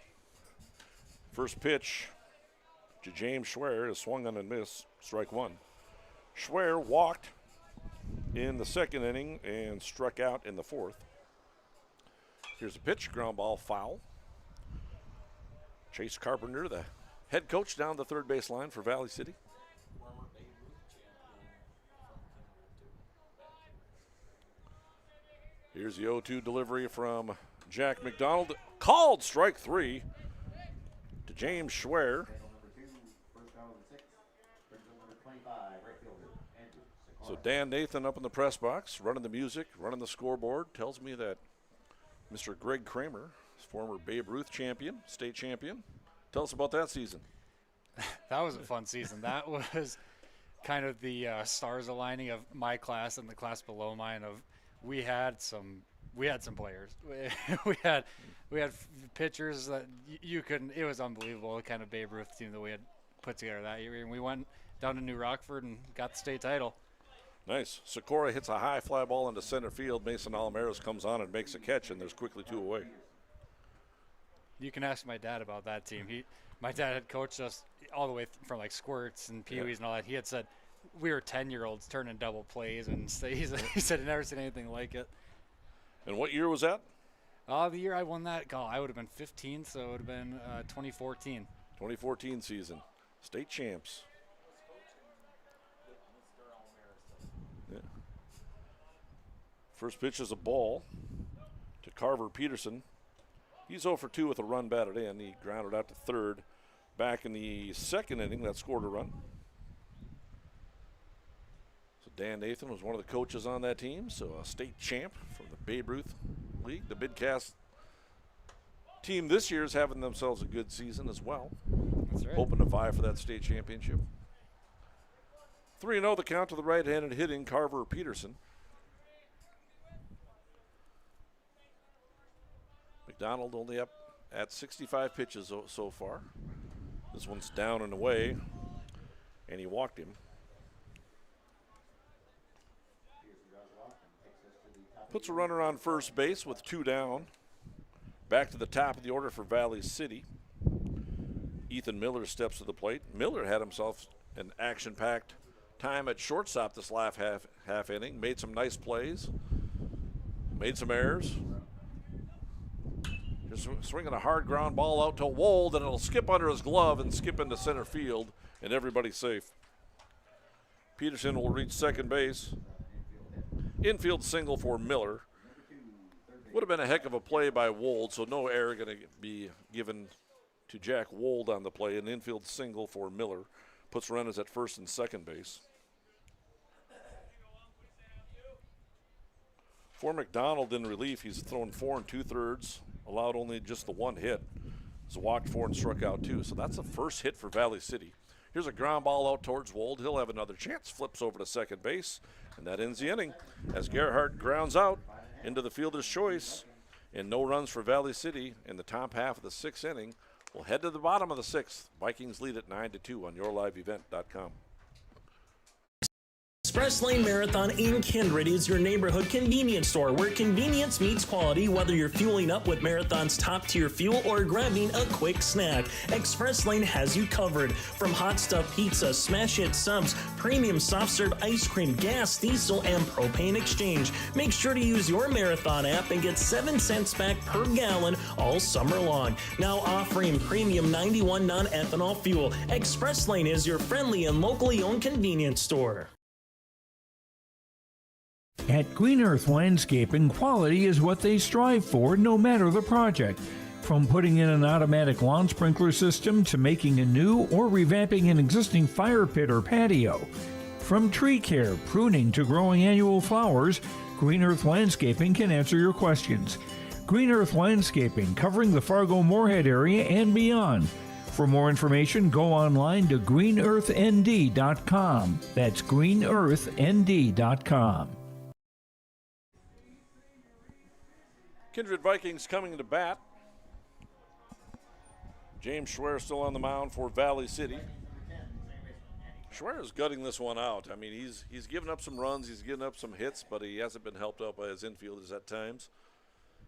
Speaker 6: First pitch to James Schwer is swung on and missed, strike 1. Schwer walked in the second inning and struck out in the fourth. Here's a pitch, ground ball, foul. Chase Carpenter, the head coach, down the third base line for Valley City. Here's the 0-2 delivery from Jack McDonald. Called strike 3 to James Schwer. So Dan Nathan up in the press box, running the music, running the scoreboard, tells me that Mr. Greg Kramer, former Babe Ruth champion, state champion. Tell us about that season.
Speaker 9: That was a fun season. That was kind of the stars aligning of my class and the class below mine. We had some players. we had pitchers that you couldn't. It was unbelievable. The kind of Babe Ruth team that we had put together that year. And we went down to New Rockford and got the state title.
Speaker 6: Nice. Sikora hits a high fly ball into center field. Mason Almeros comes on and makes a catch, and there's quickly 2 away.
Speaker 9: You can ask my dad about that team. My dad had coached us all the way from like squirts and peewees and all that. He had said we were 10-year-olds turning double plays, and he said he'd never seen anything like it.
Speaker 6: And what year was that?
Speaker 9: The year I won that, I would have been 15, so it would have been 2014.
Speaker 6: 2014 season. State champs. Yeah. First pitch is a ball to Carver Peterson. He's 0 for 2 with a run batted in. He grounded out to third. Back in the second inning, that scored a run. So Dan Nathan was one of the coaches on that team, so a state champ from the Babe Ruth League. The Bidcast team this year is having themselves a good season as well.
Speaker 9: That's right.
Speaker 6: Hoping to vie for that state championship. 3-0 the count to the right-handed hitting Carver Peterson. McDonald only up at 65 pitches so far. This one's down and away, and he walked him. Puts a runner on first base with 2 down. Back to the top of the order for Valley City. Ethan Miller steps to the plate. Miller had himself an action-packed time at shortstop this last half inning. Made some nice plays. Made some errors. Just swinging a hard ground ball out to Wold, and it'll skip under his glove and skip into center field, and everybody's safe. Peterson will reach second base. Infield single for Miller. Would have been a heck of a play by Wold, so no error going to be given to Jack Wold on the play. An infield single for Miller. Puts runners at first and second base. For McDonald in relief, he's thrown 4 2/3, allowed only just the 1 hit. He's walked 4 and struck out 2, so that's the first hit for Valley City. Here's a ground ball out towards Wold. He'll have another chance. Flips over to second base, and that ends the inning as Gerhardt grounds out into the fielder's choice, and no runs for Valley City in the top half of the 6th inning. We'll head to the bottom of the 6th. Vikings lead at 9-2 on yourliveevent.com.
Speaker 2: Express Lane Marathon in Kindred is your neighborhood convenience store where convenience meets quality, whether you're fueling up with Marathon's top-tier fuel or grabbing a quick snack. Express Lane has you covered. From hot stuff pizza, smash hit subs, premium soft serve ice cream, gas, diesel, and propane exchange. Make sure to use your Marathon app and get 7 cents back per gallon all summer long. Now offering premium 91 non-ethanol fuel. Express Lane is your friendly and locally owned convenience store.
Speaker 7: At Green Earth Landscaping, quality is what they strive for, no matter the project. From putting in an automatic lawn sprinkler system to making a new or revamping an existing fire pit or patio. From tree care, pruning to growing annual flowers, Green Earth Landscaping can answer your questions. Green Earth Landscaping, covering the Fargo-Moorhead area and beyond. For more information, go online to greenearthnd.com. That's greenearthnd.com.
Speaker 6: Kindred Vikings coming to bat. James Schwer still on the mound for Valley City. Schwer is gutting this one out. I mean, he's given up some runs, he's given up some hits, but he hasn't been helped out by his infielders at times.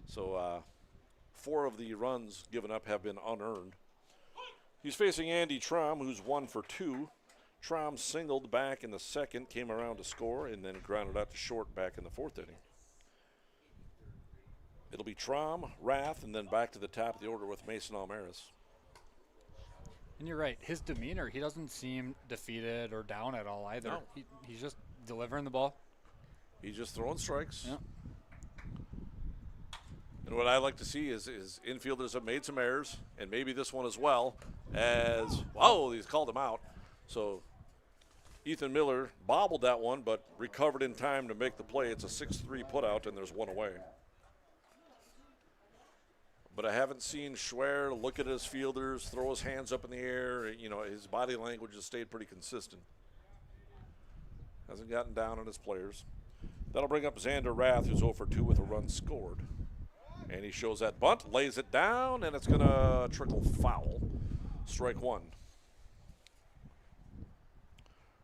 Speaker 6: So 4 of the runs given up have been unearned. He's facing Andy Traum, who's 1 for 2. Traum singled back in the second, came around to score, and then grounded out to short back in the 4th inning. It'll be Traum, Rath, and then back to the top of the order with Mason Almaris.
Speaker 9: And you're right, his demeanor, he doesn't seem defeated or down at all either.
Speaker 6: No.
Speaker 9: He's just delivering the ball.
Speaker 6: He's just throwing strikes.
Speaker 9: Yeah.
Speaker 6: And what I like to see is infielders have made some errors, and maybe this one as well, as, oh, he's called him out. So Ethan Miller bobbled that one, but recovered in time to make the play. It's a 6-3 putout, and there's one away. But I haven't seen Schwer look at his fielders, throw his hands up in the air. You know, his body language has stayed pretty consistent. Hasn't gotten down on his players. That'll bring up Xander Rath, who's 0 for 2 with a run scored. And he shows that bunt, lays it down, and it's going to trickle foul. Strike 1.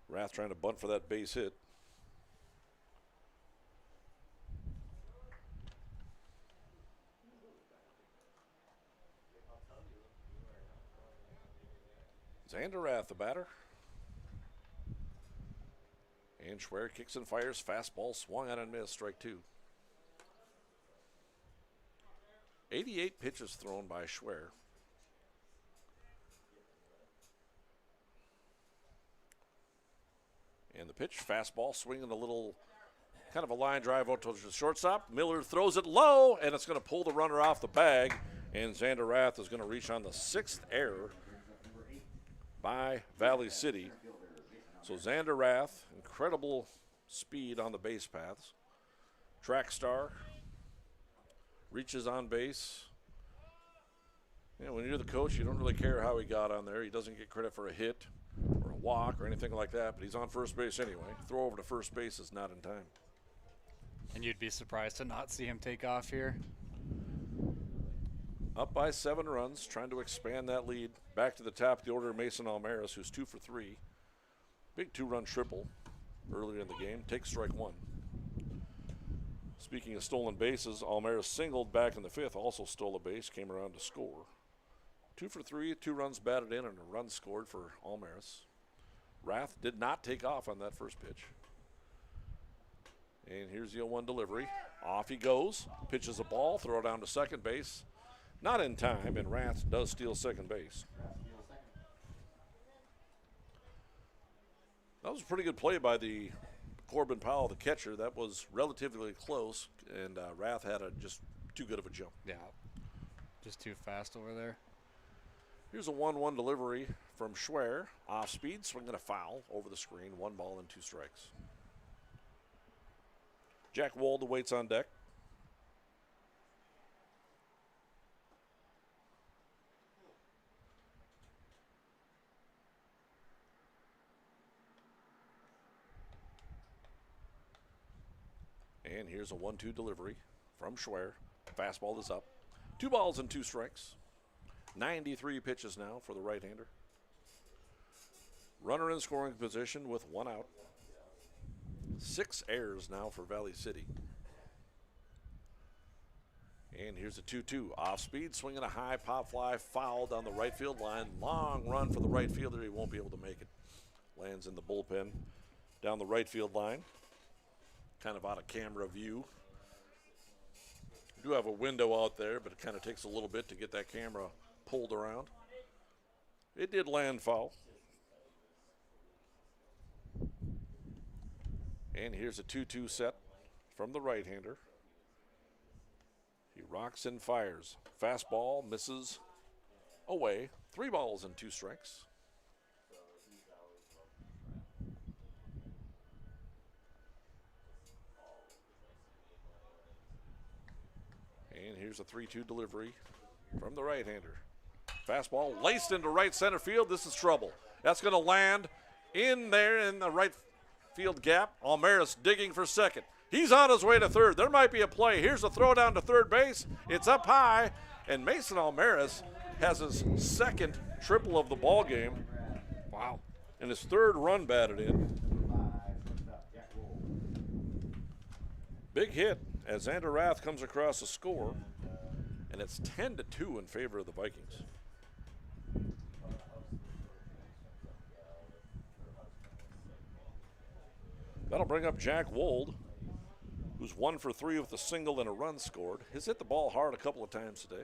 Speaker 6: Rath trying to bunt for that base hit. Xander Rath, the batter. And Schwer kicks and fires. Fastball swung on and missed. Strike 2. 88 pitches thrown by Schwer. And the pitch, fastball, swinging a little, kind of a line drive out to the shortstop. Miller throws it low, and it's going to pull the runner off the bag. And Xander Rath is going to reach on the 6th error by Valley City. So Xander Rath, incredible speed on the base paths. Track star, reaches on base. You know, when you're the coach, you don't really care how he got on there. He doesn't get credit for a hit or a walk or anything like that, but he's on first base anyway. Throw over to first base is not in time.
Speaker 9: And you'd be surprised to not see him take off here.
Speaker 6: Up by 7 runs, trying to expand that lead. Back to the top of the order, Mason Almaris, who's 2 for 3. Big 2-run triple earlier in the game. Takes strike 1. Speaking of stolen bases, Almaris singled back in the 5th, also stole a base, came around to score. 2 for 3, 2 runs batted in, and a run scored for Almaris. Rath did not take off on that first pitch. And here's the 0-1 delivery. Off he goes, pitches a ball, throw it down to second base. Not in time, and Rath does steal second base. That was a pretty good play by the Corbin Powell, the catcher. That was relatively close, and Rath had just too good of a jump.
Speaker 9: Yeah, just too fast over there.
Speaker 6: Here's a 1-1 delivery from Schwer. Off speed, swinging a foul over the screen. 1 ball and 2 strikes. Jack Walda waits on deck. And here's a 1-2 delivery from Schwer. Fastball is up. 2 balls and 2 strikes. 93 pitches now for the right-hander. Runner in scoring position with 1 out. 6 errors now for Valley City. And here's a 2-2. Off speed, swinging a high pop fly, foul down the right field line. Long run for the right fielder. He won't be able to make it. Lands in the bullpen down the right field line. Kind of out of camera view. We do have a window out there, but it kind of takes a little bit to get that camera pulled around. It did land foul. And here's a 2-2 set from the right-hander. He rocks and fires. Fastball misses away. 3 balls and 2 strikes. And here's a 3-2 delivery from the right-hander. Fastball laced into right center field. This is trouble. That's going to land in there in the right field gap. Almaris digging for second. He's on his way to third. There might be a play. Here's a throw down to third base. It's up high, and Mason Almaris has his second triple of the ball game. Wow. And his 3rd run batted in. Big hit as Xander Rath comes across the score, and it's 10-2 in favor of the Vikings. That'll bring up Jack Wold, who's 1 for 3 with a single and a run scored. He's hit the ball hard a couple of times today.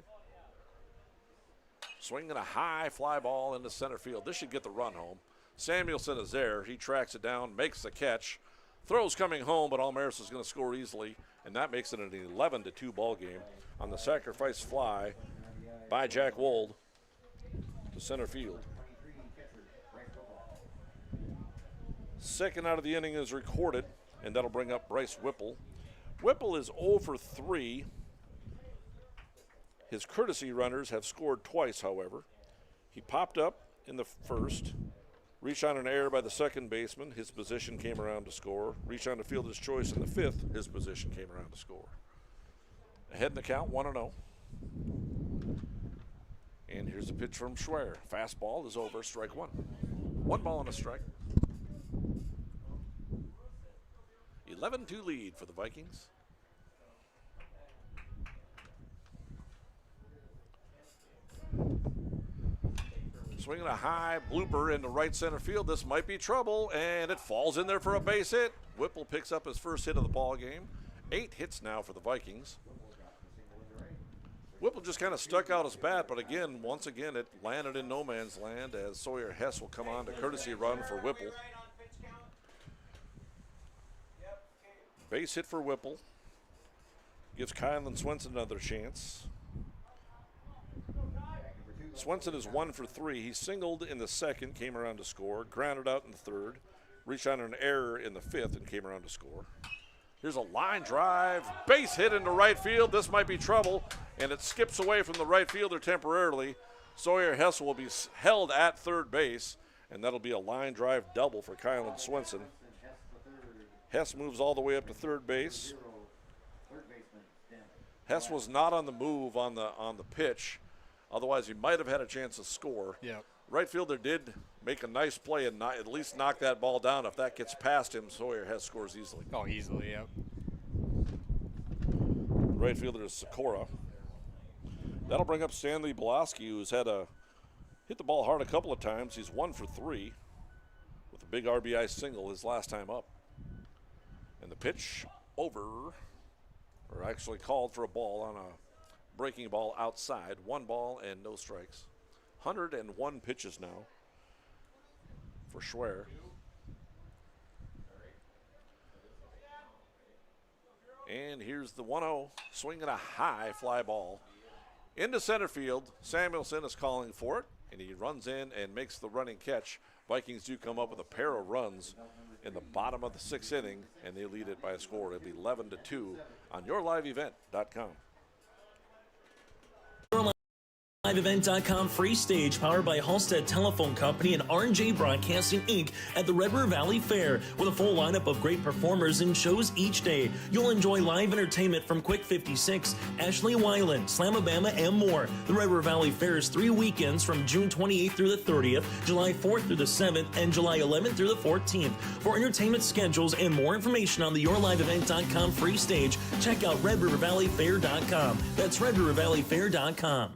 Speaker 6: Swinging a high fly ball into center field. This should get the run home. Samuelson is there. He tracks it down, makes the catch. Throws coming home, but Almaris is going to score easily, and that makes it an 11-2 ball game on the sacrifice fly by Jack Wold to center field. Second out of the inning is recorded, and that'll bring up Bryce Whipple. Whipple is 0 for 3. His courtesy runners have scored twice, however. He popped up in the first, reached on an error by the second baseman. His position came around to score. Reached on to fielder's choice in the 5th. His position came around to score. Ahead in the count, 1-0. And here's a pitch from Schwer. Fastball is over, strike 1. 1 ball and a strike. 11-2 lead for the Vikings. Swinging a high blooper into right center field. This might be trouble, and it falls in there for a base hit. Whipple picks up his first hit of the ball game. 8 hits now for the Vikings. Whipple just kind of stuck out his bat, but again, once again, it landed in no man's land as Sawyer Hess will come on to courtesy run for Whipple. Base hit for Whipple. Gives Kylan Swenson another chance. Swenson is 1 for 3. He singled in the second, came around to score. Grounded out in the third. Reached on an error in the 5th and came around to score. Here's a line drive. Base hit into right field. This might be trouble. And it skips away from the right fielder temporarily. Sawyer Hess will be held at third base. And that'll be a line drive double for Kylan Swenson. Hess moves all the way up to third base. Hess was not on the move on the pitch. Otherwise, he might have had a chance to score.
Speaker 14: Yep.
Speaker 6: Right fielder did make a nice play and at least knock that ball down. If that gets past him, Sawyer Hess scores easily.
Speaker 14: Oh, easily, yep.
Speaker 6: Right fielder is Sikora. That'll bring up Stanley Belaski, who's hit the ball hard a couple of times. He's 1 for 3 with a big RBI single his last time up. And the pitch over, or actually called for a ball on a breaking ball outside. 1 ball and no strikes. 101 pitches now for Schwer. And here's the 1-0, swinging a high fly ball into center field. Samuelson is calling for it, and he runs in and makes the running catch. Vikings do come up with a pair of runs in the bottom of the 6th inning, and they lead it by a score of 11-2 on yourliveevent.com.
Speaker 2: YourLiveEvent.com free stage powered by Halstead Telephone Company and R&J Broadcasting Inc. at the Red River Valley Fair with a full lineup of great performers and shows each day. You'll enjoy live entertainment from Quick 56, Ashley Weiland, Slamabama, and more. The Red River Valley Fair is 3 weekends from June 28th through the 30th, July 4th through the 7th, and July 11th through the 14th. For entertainment schedules and more information on the YourLiveEvent.com free stage, check out RedRiverValleyFair.com. That's RedRiverValleyFair.com.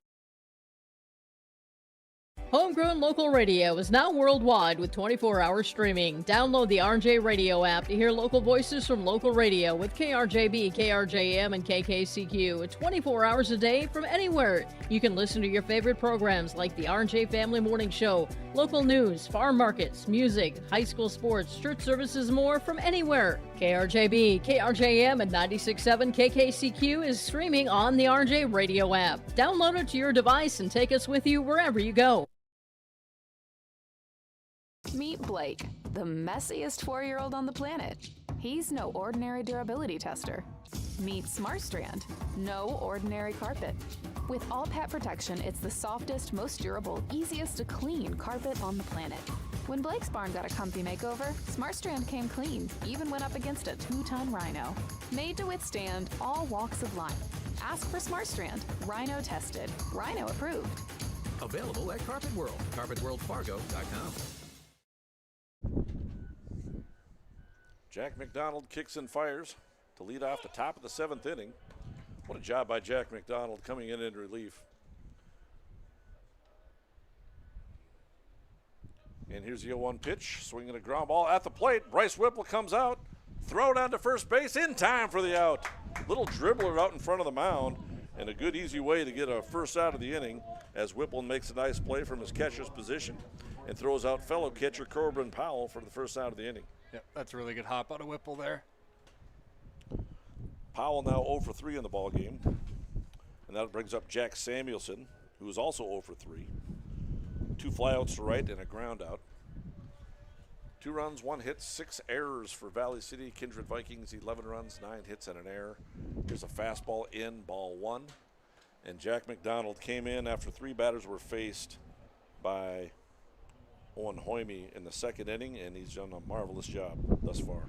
Speaker 8: Homegrown local radio is now worldwide with 24-hour streaming. Download the RJ Radio app to hear local voices from local radio with KRJB, KRJM, and KKCQ 24 hours a day from anywhere. You can listen to your favorite programs like the RJ Family Morning Show, local news, farm markets, music, high school sports, church services, more from anywhere. KRJB, KRJM, and 96.7 KKCQ is streaming on the RJ Radio app. Download it to your device and take us with you wherever you go.
Speaker 10: Meet Blake, the messiest 4-year-old on the planet. He's no ordinary durability tester. Meet SmartStrand, no ordinary carpet. With all pet protection, it's the softest, most durable, easiest to clean carpet on the planet. When Blake's barn got a comfy makeover, SmartStrand came clean, even went up against a 2-ton rhino. Made to withstand all walks of life. Ask for SmartStrand, rhino tested, rhino approved.
Speaker 11: Available at Carpet World, carpetworldfargo.com.
Speaker 6: Jack McDonald kicks and fires to lead off the top of the 7th inning. What a job by Jack McDonald coming in relief. And here's the 0-1 pitch, swinging a ground ball at the plate. Bryce Whipple comes out, throw down to first base in time for the out. Little dribbler out in front of the mound, and a good easy way to get a first out of the inning as Whipple makes a nice play from his catcher's position and throws out fellow catcher Corbin Powell for the first out of the inning.
Speaker 9: Yep, that's a really good hop out of Whipple there.
Speaker 6: Powell now 0 for 3 in the ball game, and that brings up Jack Samuelson, who is also 0 for 3. 2 flyouts to right and a ground out. 2 runs, 1 hit, 6 errors for Valley City. Kindred Vikings 11 runs, 9 hits and an error. Here's a fastball in, ball 1. And Jack McDonald came in after 3 batters were faced by Owen Hoyme in the 2nd inning, and he's done a marvelous job thus far.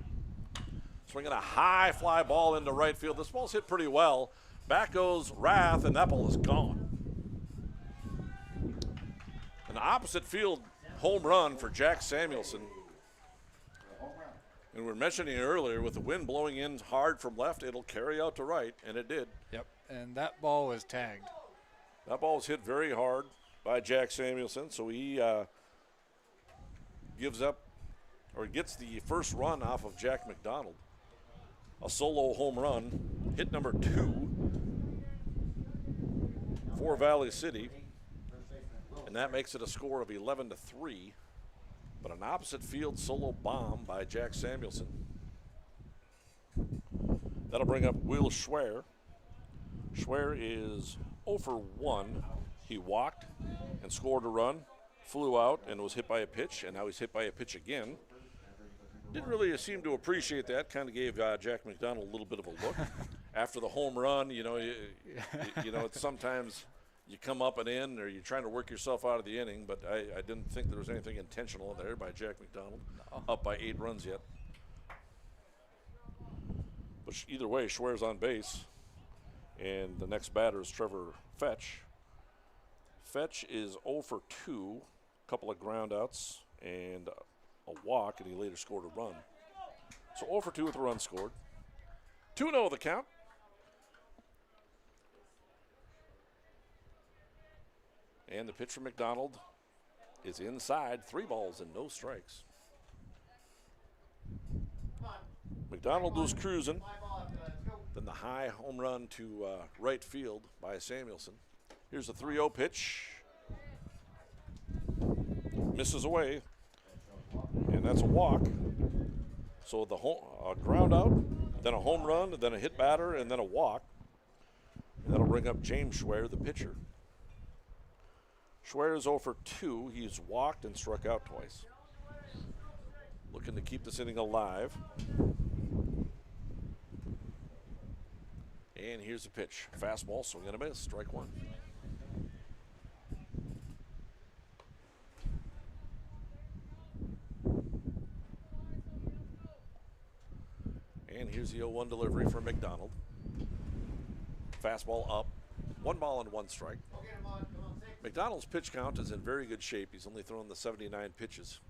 Speaker 6: Swinging a high fly ball into right field. This ball's hit pretty well. Back goes Rath, and that ball is gone. An opposite field home run for Jack Samuelson. And we were mentioning earlier, with the wind blowing in hard from left, it'll carry out to right, and it did.
Speaker 9: Yep, and that ball was tagged.
Speaker 6: That ball was hit very hard by Jack Samuelson, so he gives up, or gets the first run off of Jack McDonald. A solo home run, hit number 2 for Valley City, and that makes it a score of 11-3. But an opposite field solo bomb by Jack Samuelson. That'll bring up Will Schwer. Schwer is 0 for 1. He walked and scored a run, flew out and was hit by a pitch, and now he's hit by a pitch again. Didn't really seem to appreciate that. Kind of gave Jack McDonald a little bit of a look. After the home run, you know, it's sometimes you come up and in, or you're trying to work yourself out of the inning, but I didn't think there was anything intentional there by Jack McDonald. No. Up by 8 runs yet. But either way, Schwer's on base, and the next batter is Trevor Fetch. Fetch is 0 for 2, a couple of ground outs and a walk, and he later scored a run. So 0 for 2 with a run scored. 2-0 the count. And the pitch from McDonald is inside. 3 balls and no strikes. McDonald was cruising. Then the high home run to right field by Samuelson. Here's the 3-0 pitch. Misses away. And that's a walk. So the ground out, then a home run, then a hit batter, and then a walk. And that'll bring up James Schwer, the pitcher. Schwer is 0 for 2. He's walked and struck out twice. Looking to keep this inning alive. And here's the pitch. Fastball, swing and a miss, strike 1. And here's the 0-1 delivery from McDonald. Fastball up. 1 ball and 1 strike. McDonald's pitch count is in very good shape. He's only thrown the 79 pitches.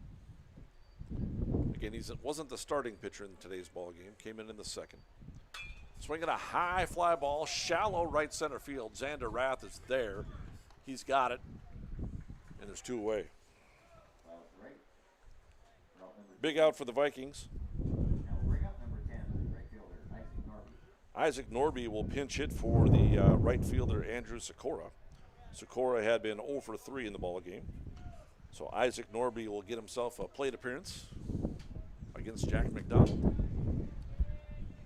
Speaker 6: Again, he wasn't the starting pitcher in today's ball game. Came in the second. Swinging a high fly ball, shallow right center field. Xander Rath is there. He's got it. And there's 2 away. Big out for the Vikings. Isaac Norby will pinch hit for the right fielder Andrew Sikora. Sikora had been 0 for 3 in the ball game. So Isaac Norby will get himself a plate appearance against Jack McDonald.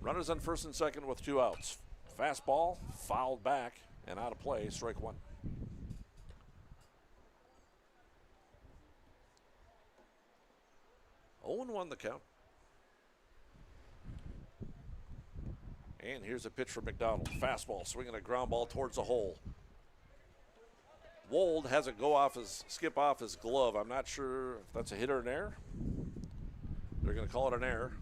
Speaker 6: Runners on first and second with 2 outs. Fastball, fouled back, and out of play, strike 1. Oh, and 1 the count. And here's a pitch from McDonald. Fastball, swinging a ground ball towards the hole. Wold has it skip off his glove. I'm not sure if that's a hit or an error. They're going to call it an error.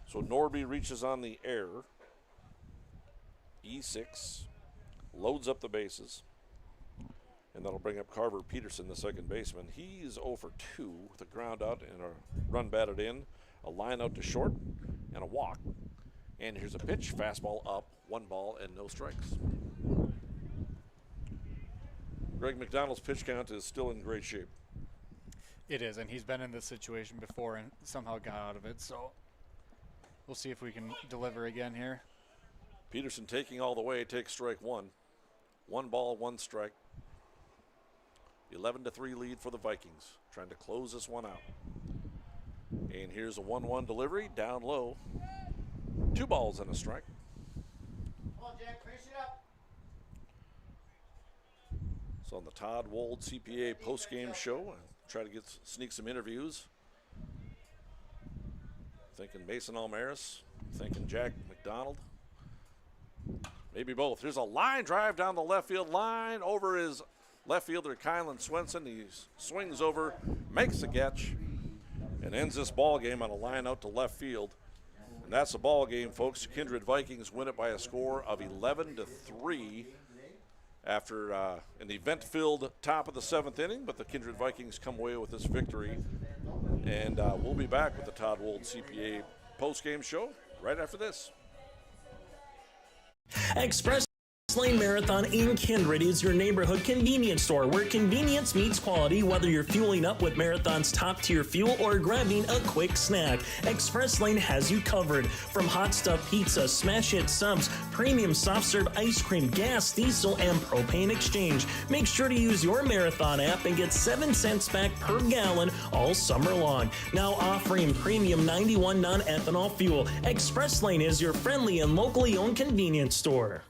Speaker 6: So Norby reaches on the error. E6 loads up the bases. And that'll bring up Carver Peterson, the second baseman. He's 0 for 2 with a ground out and a run batted in. A line out to short and a walk. And here's a pitch, fastball up, 1 ball and no strikes. Greg McDonald's pitch count is still in great shape.
Speaker 9: It is, and he's been in this situation before and somehow got out of it, so we'll see if we can deliver again here.
Speaker 6: Peterson taking all the way, takes strike 1. 1 ball, 1 strike. 11-3 lead for the Vikings, trying to close this one out. And here's a 1-1 delivery, down low. 2 balls and a strike.
Speaker 13: Come on, Jack, finish it up.
Speaker 6: So on the Todd Wold CPA postgame show, try to sneak some interviews. Thinking Mason Almaris, thinking Jack McDonald. Maybe both. Here's a line drive down the left field line over his left fielder Kylan Swenson. He swings over, makes the catch, and ends this ball game on a line out to left field. And that's the ball game, folks. Kindred Vikings win it by a score of 11-3 after an event-filled top of the 7th inning, but the Kindred Vikings come away with this victory. And we'll be back with the Todd Wold CPA post-game show right after this.
Speaker 2: Express Lane Marathon in Kindred is your neighborhood convenience store where convenience meets quality, whether you're fueling up with Marathon's top-tier fuel or grabbing a quick snack. Express Lane has you covered. From hot stuff pizza, smash hit subs, premium soft serve ice cream, gas, diesel, and propane exchange. Make sure to use your Marathon app and get 7 cents back per gallon all summer long. Now offering premium 91 non-ethanol fuel. Express Lane is your friendly and locally owned convenience store.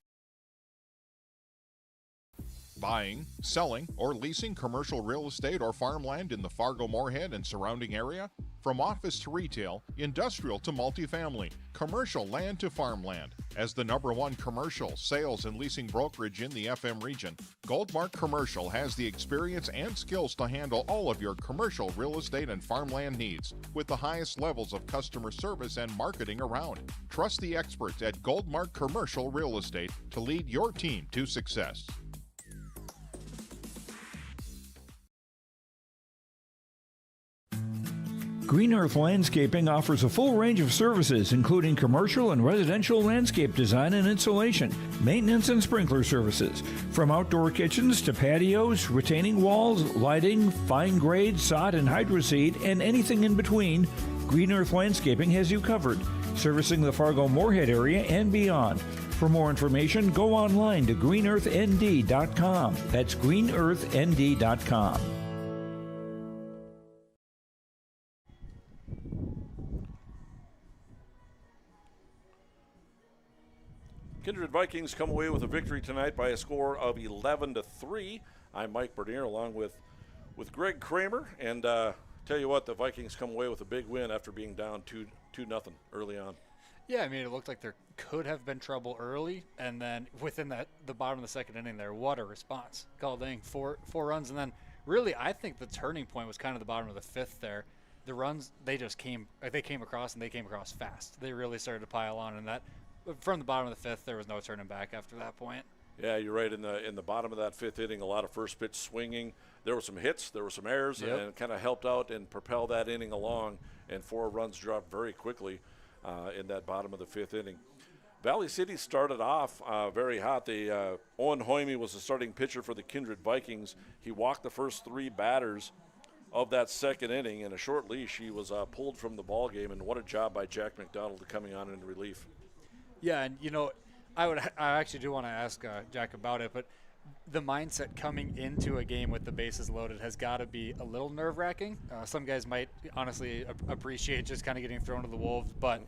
Speaker 12: Buying, selling, or leasing commercial real estate or farmland in the Fargo-Moorhead and surrounding area? From office to retail, industrial to multifamily, commercial land to farmland. As the #1 commercial, sales, and leasing brokerage in the FM region, Goldmark Commercial has the experience and skills to handle all of your commercial real estate and farmland needs with the highest levels of customer service and marketing around. Trust the experts at Goldmark Commercial Real Estate to lead your team to success.
Speaker 7: Green Earth Landscaping offers a full range of services, including commercial and residential landscape design and installation, maintenance and sprinkler services. From outdoor kitchens to patios, retaining walls, lighting, fine grade, sod and hydroseed, and anything in between, Green Earth Landscaping has you covered, servicing the Fargo-Moorhead area and beyond. For more information, go online to greenearthnd.com. That's greenearthnd.com.
Speaker 6: Kindred Vikings come away with a victory tonight by a score of 11-3. I'm Mike Bernier along with Greg Kramer. And tell you what, the Vikings come away with a big win after being down 2-0 early on.
Speaker 9: Yeah, I mean, it looked like there could have been trouble early, and then within the bottom of the second inning there, what a response. God dang, four runs, and then really I think the turning point was kind of the bottom of the 5th there. the runs, they came across, and they came across fast. They really started to pile on, and that from the bottom of the fifth, there was no turning back after that point.
Speaker 6: Yeah, you're right. In the bottom of that fifth inning, a lot of first pitch swinging. There were some hits, there were some errors, and it kind of helped out and propel that inning along. And 4 runs dropped very quickly in that bottom of the fifth inning. Valley City started off very hot. Owen Hoyme was the starting pitcher for the Kindred Vikings. He walked the first 3 batters of that second inning. In a short leash, he was pulled from the ball game, and what a job by Jack McDonald coming on in relief.
Speaker 9: Yeah, and I actually do want to ask Jack about it, but the mindset coming into a game with the bases loaded has got to be a little nerve-wracking. Some guys might honestly appreciate just kind of getting thrown to the wolves, but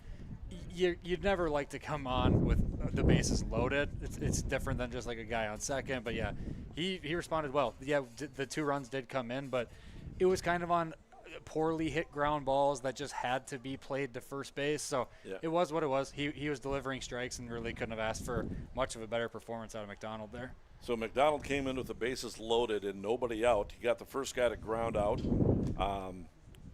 Speaker 9: you'd never like to come on with the bases loaded. It's different than just like a guy on second, but yeah, he responded well. Yeah, the 2 runs did come in, but it was kind of on poorly hit ground balls that just had to be played to first base. So it was what it was. He was delivering strikes and really couldn't have asked for much of a better performance out of McDonald there.
Speaker 6: So McDonald came in with the bases loaded and nobody out. He got the first guy to ground out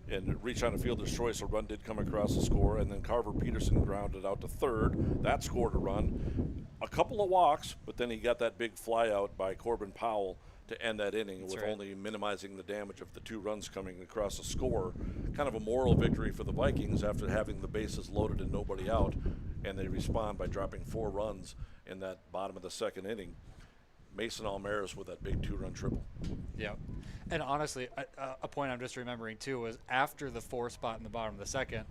Speaker 6: and reach on a fielder's choice. A run did come across the score, and then Carver Peterson grounded out to third. That scored a run. A couple of walks, but then he got that big fly out by Corbin Powell to end that inning with only minimizing the damage of the 2 runs coming across the score. Kind of a moral victory for the Vikings after having the bases loaded and nobody out, and they respond by dropping 4 runs in that bottom of the second inning. Mason Almaris with that big 2-run triple.
Speaker 9: Yeah, and honestly, a point I'm just remembering too was after the 4 spot in the bottom of the second,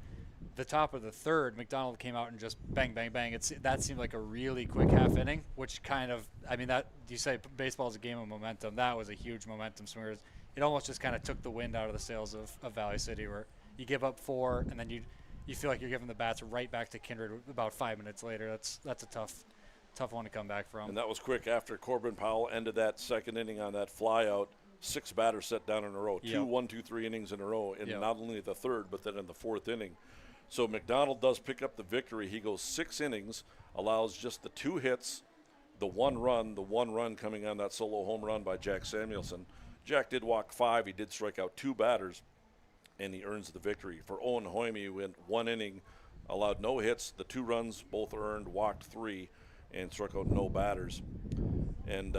Speaker 9: the top of the third, McDonald came out and just bang, bang, bang. That seemed like a really quick half inning, which kind of, that you say baseball is a game of momentum. That was a huge momentum swing. It almost just kind of took the wind out of the sails of Valley City, where you give up 4 and then you feel like you're giving the bats right back to Kindred about 5 minutes later. That's a tough one to come back from.
Speaker 6: And that was quick after Corbin Powell ended that second inning on that fly out. 6 batters set down in a row. 2 1-2-3 innings in a row in not only the third but then in the 4th inning. So McDonald does pick up the victory. He goes 6 innings, allows just the 2 hits, the 1 run coming on that solo home run by Jack Samuelson. Jack did walk 5. He did strike out 2 batters, and he earns the victory. For Owen Hoyme, he went 1 inning, allowed no hits, the 2 runs both earned, walked 3, and struck out no batters. And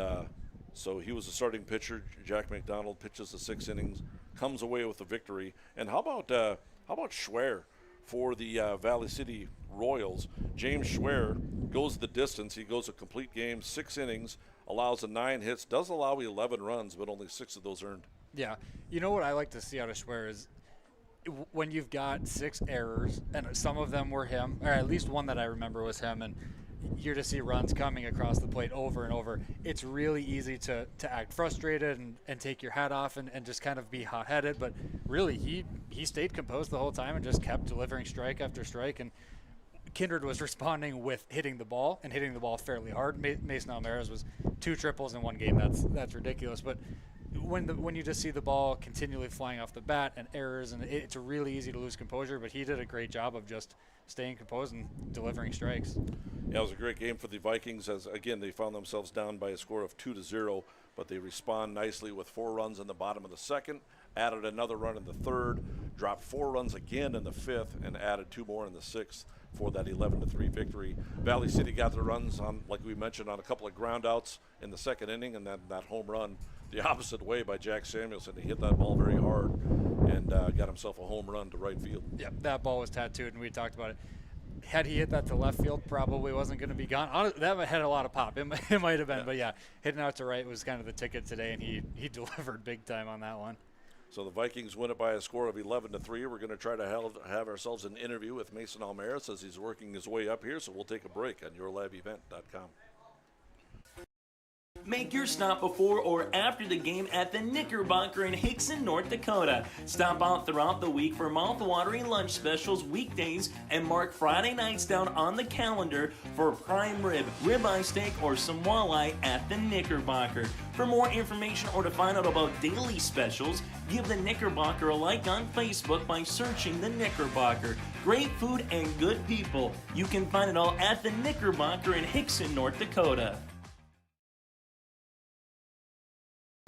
Speaker 6: so he was the starting pitcher. Jack McDonald pitches the 6 innings, comes away with the victory. And how about Schwer for the Valley City Royals? James Schwer goes the distance. He goes a complete game, 6 innings, allows 9 hits, does allow 11 runs, but only 6 of those earned.
Speaker 9: Yeah. You know what I like to see out of Schwer is when you've got 6 errors, and some of them were him, or at least one that I remember was him, and you're to see runs coming across the plate over and over. It's really easy to act frustrated and take your hat off and just kind of be hot-headed, but really he stayed composed the whole time and just kept delivering strike after strike, and Kindred was responding with hitting the ball fairly hard. Mason Almaris was 2 triples in 1 game. That's ridiculous, but when you just see the ball continually flying off the bat and errors, and it's really easy to lose composure, but he did a great job of just staying composed and delivering strikes.
Speaker 6: Yeah, it was a great game for the Vikings, as again they found themselves down by a score of 2-0, but they respond nicely with 4 runs in the bottom of the second, added another run in the third, dropped 4 runs again in the 5th, and added 2 more in the 6th for that 11-3 victory. Valley City got the runs on, like we mentioned, on a couple of ground outs in the second inning, and then that home run the opposite way by Jack Samuelson. He hit that ball very hard and got himself a home run to right field.
Speaker 9: Yep, that ball was tattooed, and we talked about it. Had he hit that to left field, probably wasn't going to be gone. That had a lot of pop. It might have been, but yeah, hitting out to right was kind of the ticket today, and he delivered big time on that one.
Speaker 6: So the Vikings win it by a score of 11-3. We're going to try to have ourselves an interview with Mason Almaris as he's working his way up here, so we'll take a break on yourliveevent.com.
Speaker 2: Make your stop before or after the game at the Knickerbocker in Hickson, North Dakota. Stop out throughout the week for mouth-watering lunch specials weekdays and mark Friday nights down on the calendar for prime rib, ribeye steak, or some walleye at the Knickerbocker. For more information or to find out about daily specials, give the Knickerbocker a like on Facebook by searching the Knickerbocker. Great food and good people. You can find it all at the Knickerbocker in Hickson, North Dakota.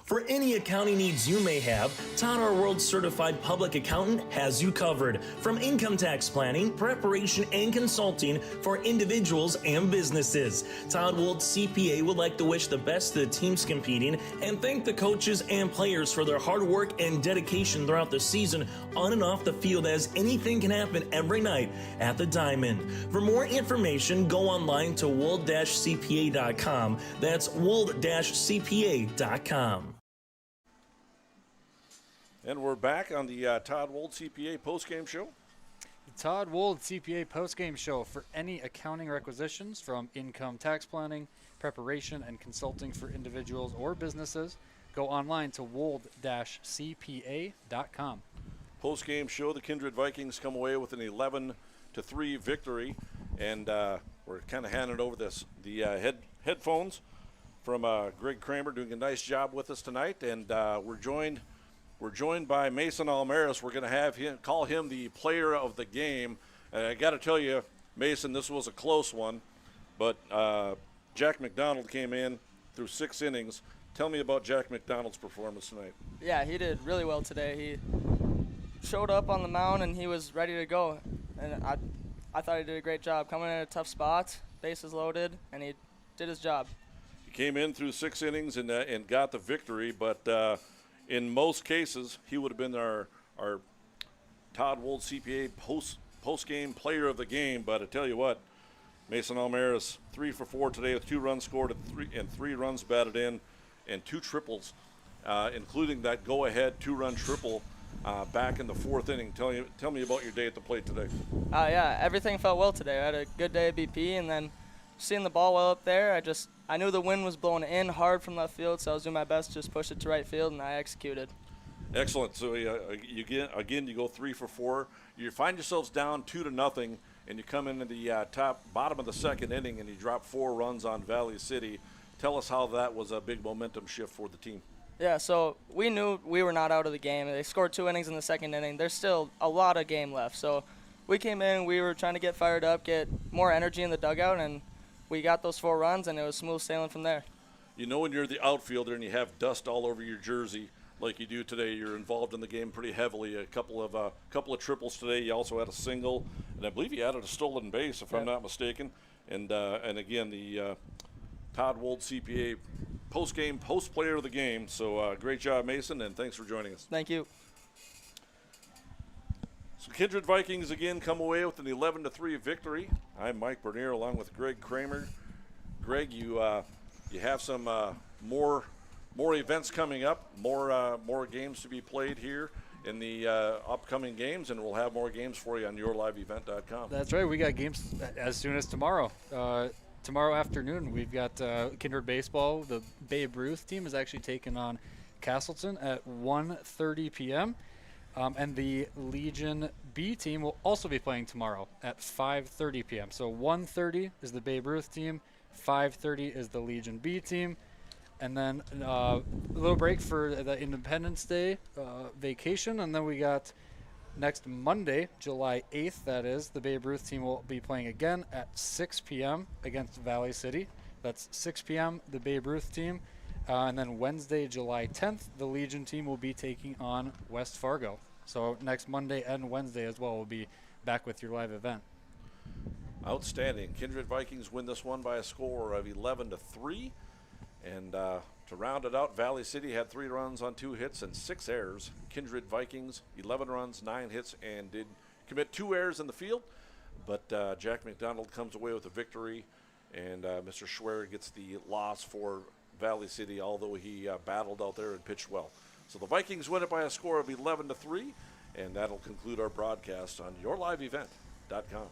Speaker 2: For any accounting needs you may have, Todd R. World Certified Public Accountant has you covered. From income tax planning, preparation, and consulting for individuals and businesses. Todd Wold CPA would like to wish the best to the teams competing and thank the coaches and players for their hard work and dedication throughout the season on and off the field, as anything can happen every night at the Diamond. For more information, go online to wold-cpa.com. That's wold-cpa.com.
Speaker 6: And we're back on the Todd Wold CPA postgame show.
Speaker 9: The Todd Wold CPA postgame show. For any accounting requisitions, from income tax planning, preparation, and consulting for individuals or businesses, go online to wold-cpa.com.
Speaker 6: Postgame show, the Kindred Vikings come away with an 11-3 victory, and we're kind of handing over the headphones from Greg Kramer, doing a nice job with us tonight, and we're joined by Mason Almaris. We're going to call him the player of the game. And I got to tell you, Mason, this was a close one, but Jack McDonald came in through 6 innings. Tell me about Jack McDonald's performance tonight.
Speaker 14: Yeah, he did really well today. He showed up on the mound and he was ready to go. And I thought he did a great job coming in a tough spot, bases loaded, and he did his job.
Speaker 6: He came in through 6 innings and got the victory, but in most cases, he would have been our Todd Wold CPA post-game player of the game. But I tell you what, Mason Almaris 3 for 4 today with 2 runs scored and 3 runs batted in and 2 triples, including that go-ahead 2-run triple back in the 4th inning. Tell me about your day at the plate today.
Speaker 14: Yeah, everything felt well today. I had a good day at BP, and then seeing the ball well up there, I knew the wind was blowing in hard from left field, so I was doing my best to just push it to right field, and I executed.
Speaker 6: Excellent. So you go 3 for 4. You find yourselves down 2-0, and you come into the bottom of the 2nd inning, and you drop 4 runs on Valley City. Tell us how that was a big momentum shift for the team.
Speaker 14: Yeah, so we knew we were not out of the game. They scored 2 innings in the 2nd inning. There's still a lot of game left. So we came in, we were trying to get fired up, get more energy in the dugout, and we got those 4 runs, and it was smooth sailing from there.
Speaker 6: You know, when you're the outfielder and you have dust all over your jersey like you do today, you're involved in the game pretty heavily. A couple of triples today. You also had a single, and I believe you added a stolen base, if I'm not mistaken. And again, the Todd Wold CPA post player of the game. So great job, Mason, and thanks for joining us.
Speaker 14: Thank you.
Speaker 6: So Kindred Vikings again come away with an 11-3 victory. I'm Mike Bernier along with Greg Kramer. Greg, you have some more events coming up, more games to be played here in the upcoming games, and we'll have more games for you on yourliveevent.com.
Speaker 9: That's right. We got games as soon as tomorrow. Tomorrow afternoon, we've got Kindred Baseball. The Babe Ruth team is actually taking on Castleton at 1:30 p.m. And the Legion B team will also be playing tomorrow at 5:30 p.m. So 1:30 is the Babe Ruth team, 5:30 is the Legion B team, and then a little break for the Independence Day vacation, and then we got next Monday, July 8th, that is, the Babe Ruth team will be playing again at 6 p.m. against Valley City. That's 6 p.m., the Babe Ruth team. And then Wednesday, July 10th, the Legion team will be taking on West Fargo. So next Monday and Wednesday as well, we'll be back with your live event.
Speaker 6: Outstanding. Kindred Vikings win this one by a score of 11-3. And to round it out, Valley City had 3 runs on 2 hits and 6 errors. Kindred Vikings, 11 runs, 9 hits, and did commit 2 errors in the field. But Jack McDonald comes away with a victory, and Mr. Schwer gets the loss for Valley City, although he battled out there and pitched well. So the Vikings win it by a score of 11-3, and that'll conclude our broadcast on yourliveevent.com.